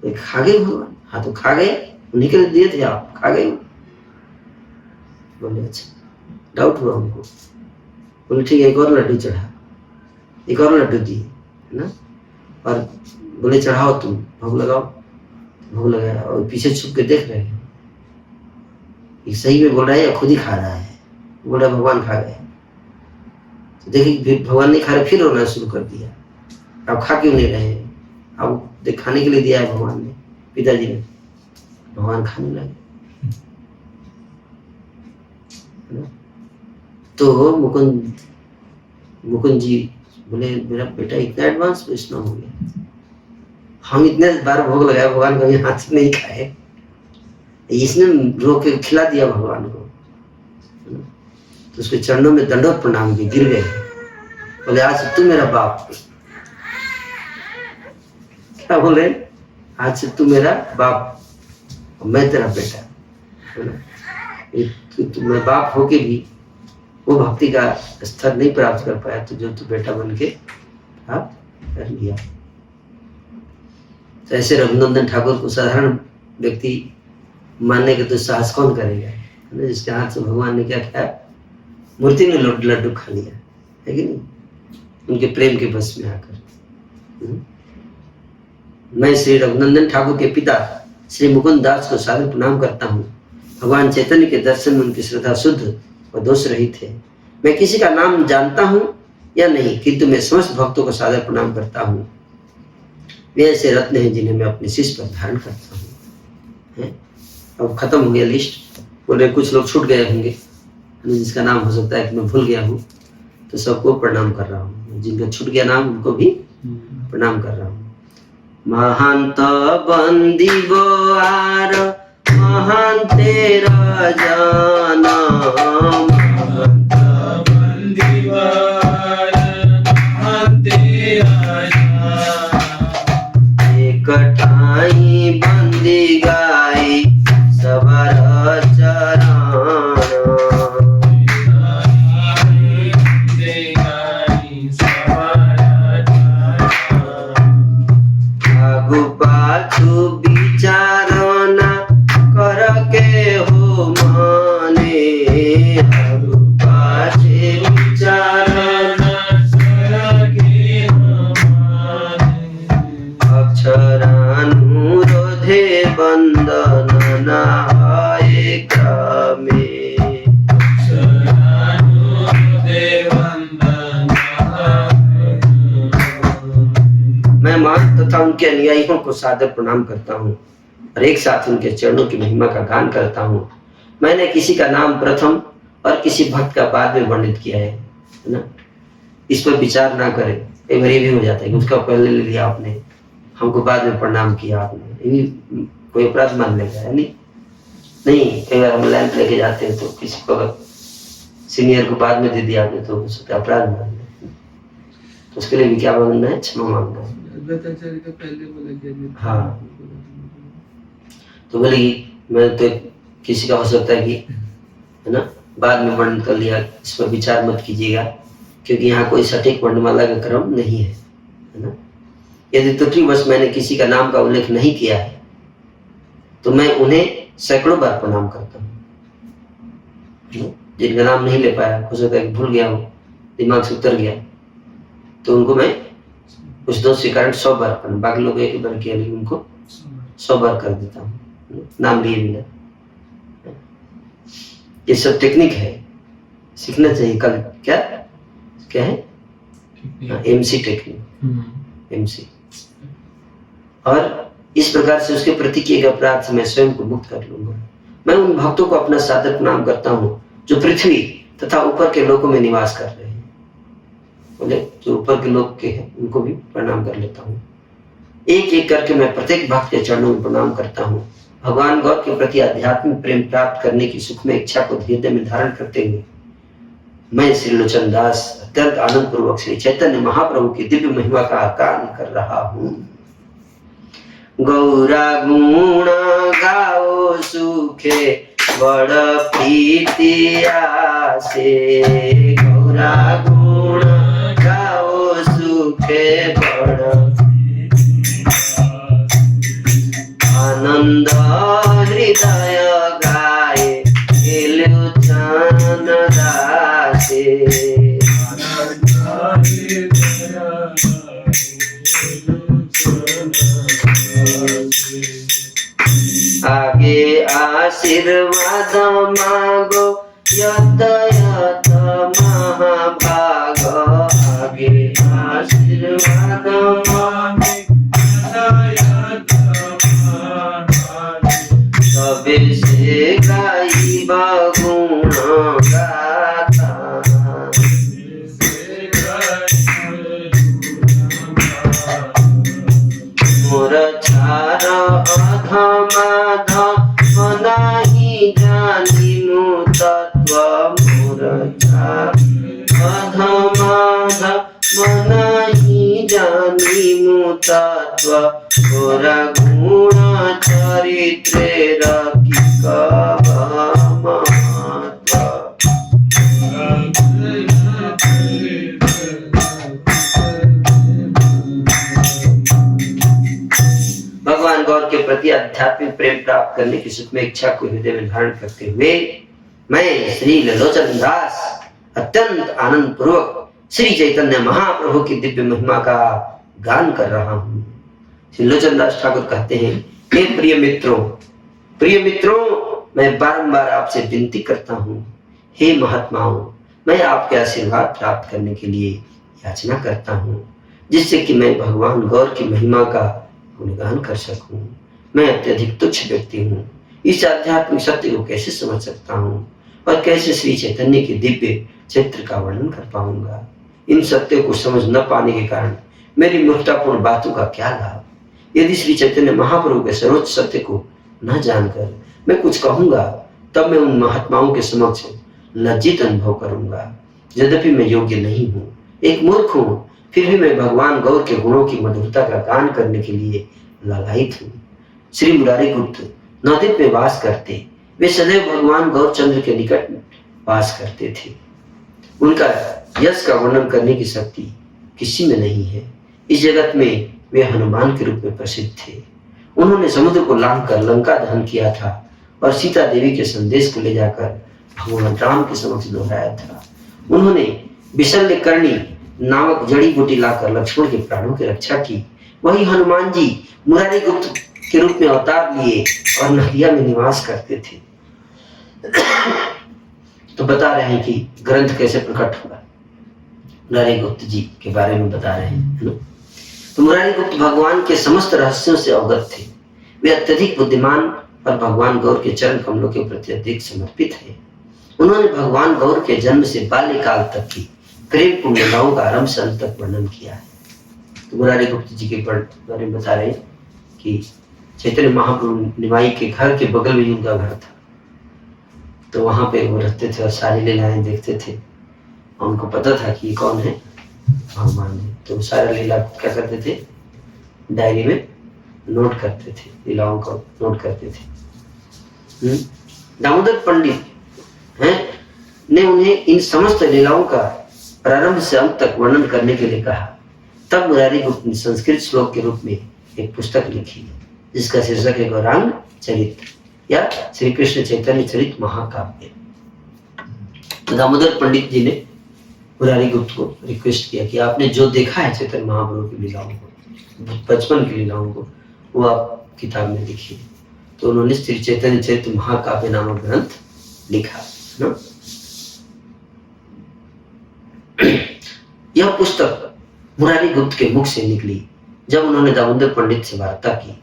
तो खा गए भगवान। हाँ तो खा गए, उन्हीं के लिए दिए थे, आप खा गए। बोले अच्छा, डाउट हुआ उनको। बोले ठीक है, एक और लड्डू चढ़ा, एक और लड्डू दिए, है ना। और बोले चढ़ाओ तुम, भोग लगाओ। भोग लगाया और पीछे छुप के देख रहे हैं, ये सही में बोल रहा है या खुद ही खा रहा है। बोला भगवान खा गए। तो देखिए भगवान नहीं खा रहे, फिर रोना शुरू कर दिया, आप खा क्यों नहीं रहे, अब खाने के लिए दिया है भगवान ने, पिताजी ने। भगवान खाने लगे। तो मुकुंद जी बोले मेरा बेटा इतना एडवांस वैष्णव हो गया, हम इतने बार भोग लगाया, भगवान कभी हाथ से नहीं खाए, इसने रोक के खिला दिया भगवान को। तो उसके चरणों में दंडवत प्रणाम किए, गिर गए। बोले आज तू मेरा बाप, क्या बोले, आज से तू मेरा बाप और मैं तेरा बेटा, है ना। तुम्हें बाप होके भी वो भक्ति का स्तर नहीं प्राप्त कर पाया, तो जो तू बेटा बन के आप कर लिया। तो ऐसे रघुनंदन ठाकुर को साधारण व्यक्ति मानने के तो साहस कौन करेगा, जिसके हाथ से भगवान ने क्या खाया, मूर्ति में लड्डू खा लिया, है कि नहीं, उनके प्रेम के बस में आकर। मैं श्री रघुनंदन ठाकुर के पिता श्री मुकुंद दास को सादर प्रणाम करता हूँ। भगवान चैतन्य के दर्शन में उनकी श्रद्धा शुद्ध और दोष रहित है। मैं किसी का नाम जानता हूँ या नहीं, किंतु मैं समस्त भक्तों को सादर प्रणाम करता हूँ। वे ऐसे रत्न हैं जिन्हें मैं अपने शीश पर धारण करता हूँ। अब खत्म हो गया लिस्ट, बोले कुछ लोग छूट गए होंगे, जिसका नाम हो सकता है कि मैं भूल गया हूँ, तो सबको प्रणाम कर रहा हूँ। जिनका छूट गया नाम उनको भी प्रणाम कर रहा हूँ। महंत बंदी आर महान तेरा जाना, महंत बंदी आर सुविचार ना करके हो माने हरु पाछे विचार अक्षरानुरोधे बंधन न आए क्रमे मैं महंत तथा उनके अनुयायियों को सादर प्रणाम करता हूँ और एक साथ उनके चरणों की महिमा का गान करता हूँ। मैंने किसी का नाम प्रथम और किसी भक्त का बाद में वर्णित किया है ना। इस पर विचार ना करें, कई बार ये भी हो जाता है कि उसका पहले ले लिया आपने, हमको बाद में प्रणाम किया आपने, ये कोई अपराध मान लेगा है नहीं। कई बार हम लैंप लेके जाते हैं तो किसी को अगर सीनियर को बाद में दे दिया आपने तो उसका अपराध मान लें, तो उसके लिए भी क्या मांगना है? क्षमा मांगना है। हाँ, तो बोले मैं तो किसी का हो सकता है कि है ना बाद में वर्णन कर लिया, इस पर विचार मत कीजिएगा क्योंकि यहाँ कोई सटीक वर्णमाला का क्रम नहीं है ना। यदि त्रुटिवश मैंने किसी का नाम का उल्लेख नहीं किया है तो मैं उन्हें सैकड़ों बार प्रणाम करता हूँ। जिनका नाम नहीं ले पाया, हो सकता है कि भूल गया हो, दिमाग से उतर गया, तो उनको मैं कुछ दोष के कारण 100 बार पढ़, बाकी लोग एक बार किया लेकिन उनको 100 बार कर देता हूँ नाम लिए बिना। ये सब टेक्निक है, सीखना चाहिए। कल क्या है? MC technique, MC। और इस प्रकार से उसके प्रति किए गए अपराध से मैं स्वयं को मुक्त कर लूंगा। मैं उन भक्तों को अपना सादर प्रणाम करता हूँ जो पृथ्वी तथा ऊपर के लोकों में निवास कर रहे हैं। बोले जो ऊपर के लोग के हैं उनको भी प्रणाम कर लेता हूँ। एक एक करके मैं प्रत्येक भक्त के चरणों में प्रणाम करता हूँ। भगवान गौर के प्रति आध्यात्मिक प्रेम प्राप्त करने की सुखमय इच्छा को हृदय में धारण करते हुए मैं श्री लोचन दास अत्यंत आनंद पूर्वक श्री चैतन्य महाप्रभु की दिव्य महिमा का गान कर रहा हूँ। गौरा गुण गाओ सुखे बड़ प्रीति आसे, गौरा गुण गाओ सुखे बड़ आनंद हृदय गाए लोचन दासे। आगे आशीर्वाद मागो यत यत महाभाग, आगे आशीर्वाद मागो तबे से गाइबा गुण गाथा। मोर छार अधमाध मनाही जानी मु तत्व, मोर छार अधमाध मनाही जानी मु तत्व, मोर गुण चरित्रेर की महत्व। भगवान गौर के प्रति आध्यात्मिक प्रेम प्राप्त करने की सुखमय इच्छा को हृदय में धारण करते हुए मैं श्री लोचन दास अत्यंत आनंद पूर्वक श्री चैतन्य महाप्रभु की दिव्य महिमा का गान कर रहा हूँ। श्री लोचन दास ठाकुर कहते हैं, हे प्रिय मित्रों, मैं बारंबार आपसे विनती करता हूँ, हे महात्माओं, मैं आपके आशीर्वाद प्राप्त करने के लिए याचना करता हूँ जिससे कि मैं भगवान गौर की महिमा का गुणगान कर सकूं। मैं अत्यधिक तुच्छ व्यक्ति हूँ, इस आध्यात्मिक सत्य को कैसे समझ सकता हूँ और कैसे श्री चैतन्य के दिव्य चित्र का वर्णन कर पाऊंगा। इन सत्यों को समझ न पाने के कारण मेरी मूर्खतापूर्ण बातों का क्या लाभ। यदि श्री चैतन्य महाप्रभु के सर्वोच्च सत्य को न जानकर मैं कुछ कहूंगा तब मैं उन महात्माओं के समक्ष लज्जित अनुभव करूंगा। यद्यपि मैं योग्य नहीं हूँ, एक मूर्ख हूँ, फिर भी मैं भगवान गौर के गुणों की मधुरता का गान करने के लिए लालायित हूँ। श्री मुरारी गुप्त नवद्वीप में वास करते, वे सदैव भगवान गौरचंद्र के निकट वास करते थे। उनका यश का वर्णन करने की शक्ति किसी में नहीं है। इस जगत में वे हनुमान के रूप में प्रसिद्ध थे। उन्होंने समुद्र को लांघ कर लंका दहन किया था और सीता देवी के संदेश को ले जाकर भगवान राम के समक्ष दोहराया था। उन्होंने विशल्यकर्णी नामक जड़ी बूटी लाकर लक्ष्मण के प्राणों की रक्षा की। वही हनुमान जी मुरारी गुप्त के रूप में अवतार लिए और नदिया में निवास करते थे। तो बता रहे हैं कि ग्रंथ कैसे प्रकट हुआ, मुरारी गुप्त जी के बारे में बता रहे हैं, है ना। तो मुरारी गुप्त भगवान के समस्त रहस्यों से अवगत थे। वे अत्यधिक बुद्धिमान और भगवान गौर के चरण कमलों के प्रति अधिक समर्पित है। उन्होंने भगवान गौर के जन्म से बाल्यकाल तक की प्रेम पूर्ण लीलाओं का आरंभ से अंत तक वर्णन किया है। तो मुरारी गुप्त जी के बारे में बता रहे कि चैतन्य महाप्रभु निमाई के घर के बगल में उनका घर था, तो वहां पे वो रहते थे और सारी लीलाएं देखते थे। और उनको पता था कि ये कौन है, भगवान है। तो वो सारा लीला क्या करते थे, डायरी में नोट करते थे, लीलाओं को नोट करते थे। दामोदर पंडित हैं ने उन्हें इन समस्त लीलाओं का प्रारंभ से अंत तक वर्णन करने के लिए कहा। तब मुरारी गुप्त ने संस्कृत श्लोक के रूप में एक पुस्तक लिखी जिसका शीर्षक है गौरांग चरित या श्री कृष्ण चैतन्य चरित महाकाव्य। दामोदर पंडित जी ने मुरारी गुप्त को रिक्वेस्ट किया कि आपने जो देखा है चैतन्य महाप्रभु की लीलाओं को, बचपन की लीलाओं को, वो आप किताब में लिखिए। तो उन्होंने श्री चैतन्य चरित महाकाव्य नामक ग्रंथ लिखा ना। यह पुस्तक मुरारी गुप्त के मुख से निकली जब उन्होंने दामोदर पंडित से वार्ता की।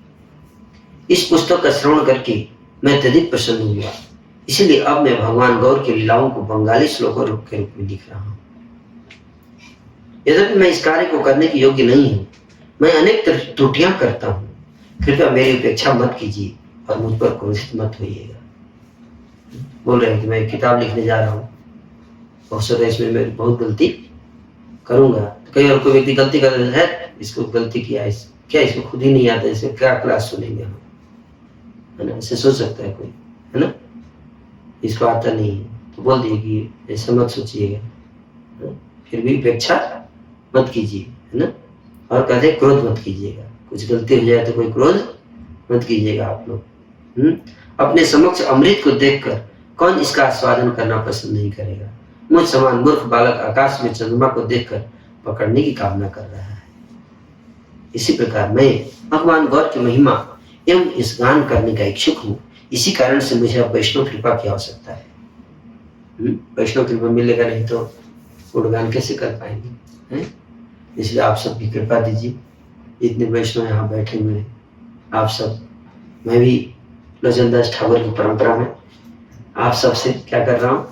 इस पुस्तक का श्रवण करके मैं अत्यधिक प्रसन्न हुआ, इसलिए अब मैं भगवान गौर की लीलाओं को बंगाली श्लोकों के रूप में लिख रहा हूँ। यद्यपि मैं इस कार्य को करने की योग्य नहीं हूँ, मैं अनेक त्रुटियां करता हूँ, कृपया मेरी उपेक्षा मत कीजिए और मुझ पर क्रोधित मत होइएगा। बोल रहे हैं कि मैं एक किताब लिखने जा रहा हूँ, हो सकता है इसमें मैं बहुत गलती करूंगा। तो कई और कोई व्यक्ति गलती कर रहा है, इसको गलती किया, क्या इसको खुद ही नहीं आता, इसमें क्या क्लास सुनेंगे हम, है ना। ऐसे सोच सकता है कोई, है ना, इसको आता नहीं है, तो बोल दिए कि ऐसा मत सोचिएगा, फिर भी उपेक्षा मत कीजिए, है ना। और कहते क्रोध मत कीजिएगा, कुछ गलती हो जाए तो कोई क्रोध मत कीजिएगा आप लोग। अपने समक्ष अमृत को देखकर कौन इसका आस्वादन करना पसंद नहीं करेगा। मुझ समान मूर्ख बालक आकाश में चंद्रमा को देखकर पकड़ने की कामना कर रहा है। इसी प्रकार मैं भगवान गौर की महिमा एवं इस गान करने का इच्छुक हूँ। इसी कारण से मुझे अब वैष्णव कृपा की आवश्यकता है। वैष्णव कृपा मिलेगा नहीं तो गुणगान कैसे कर पाएंगे, इसलिए आप सब भी कृपा दीजिए। इतने वैष्णव यहाँ बैठे हुए हैं, आप सब, मैं भी लोचनदास ठाकुर की परंपरा में आप सब से क्या कर रहा हूँ,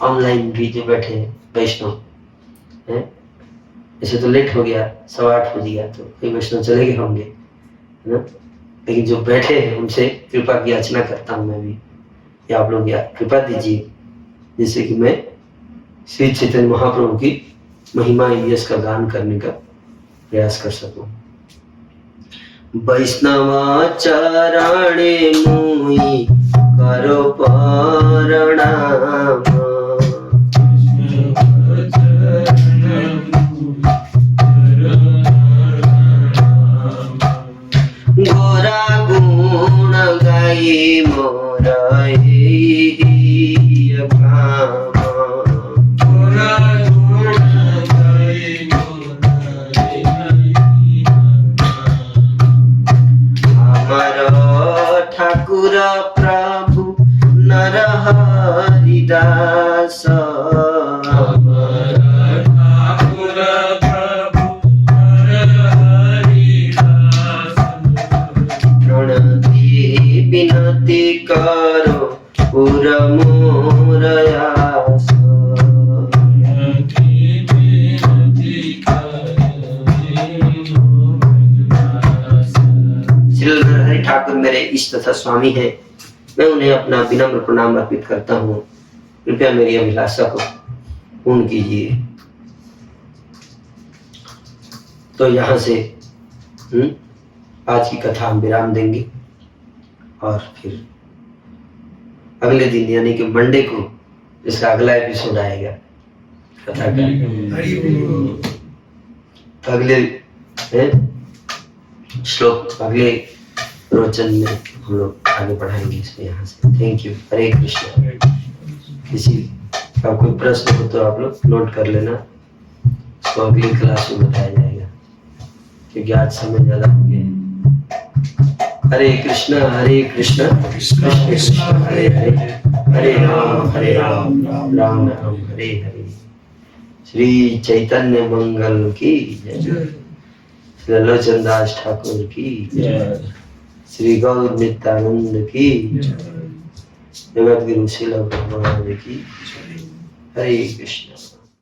ऑनलाइन भी जो बैठे हैं वैष्णव हैं, ऐसे तो लेट हो गया, 8:15 बज गया, तो कई वैष्णव चले गए होंगे, है ना। लेकिन जो बैठे हैं उनसे कृपा की याचना करता हूँ मैं भी, या आप लोग कृपा दीजिए, जिससे कि मैं श्री चैतन्य महाप्रभु की महिमा यश का गान करने का प्रयास कर सकूं। वैष्णव चरणे मुई करो प्रणाम, गोरा गुण गाई मोर भाम, ठाकुर प्रभु नर हरिदास, प्रणति विनति करो पुर मोर आस, श्री ठाकुर मेरे इष्ट तथा स्वामी है, मैं उन्हें अपना विनम्र प्रणाम अर्पित करता हूँ। कृपया मेरी अभिलाषा को पूर्ण कीजिए। तो यहाँ से आज की कथा हम विराम देंगे और फिर अगले दिन यानी कि मंडे को इसका अगला एपिसोड आएगा कथा का। अगले श्लोक, अगले प्रवचन में हम लोग आगे बढ़ाएंगे इसमें यहाँ से। Thank you. हरे कृष्ण। किसी का कोई प्रश्न हो तो आप लोग नोट कर लेना, उसको अगली क्लास में बताया जाएगा क्योंकि आज समय ज्यादा हो गया है। हरे कृष्ण कृष्ण कृष्ण हरे हरे, हरे राम राम राम हरे हरे। श्री चैतन्य मंगल की जय, श्री लोचन दास ठाकुर की जय, श्री गौर नित्यानंद की जगत गुरु श्रील प्रभुपाद की। हरे कृष्ण।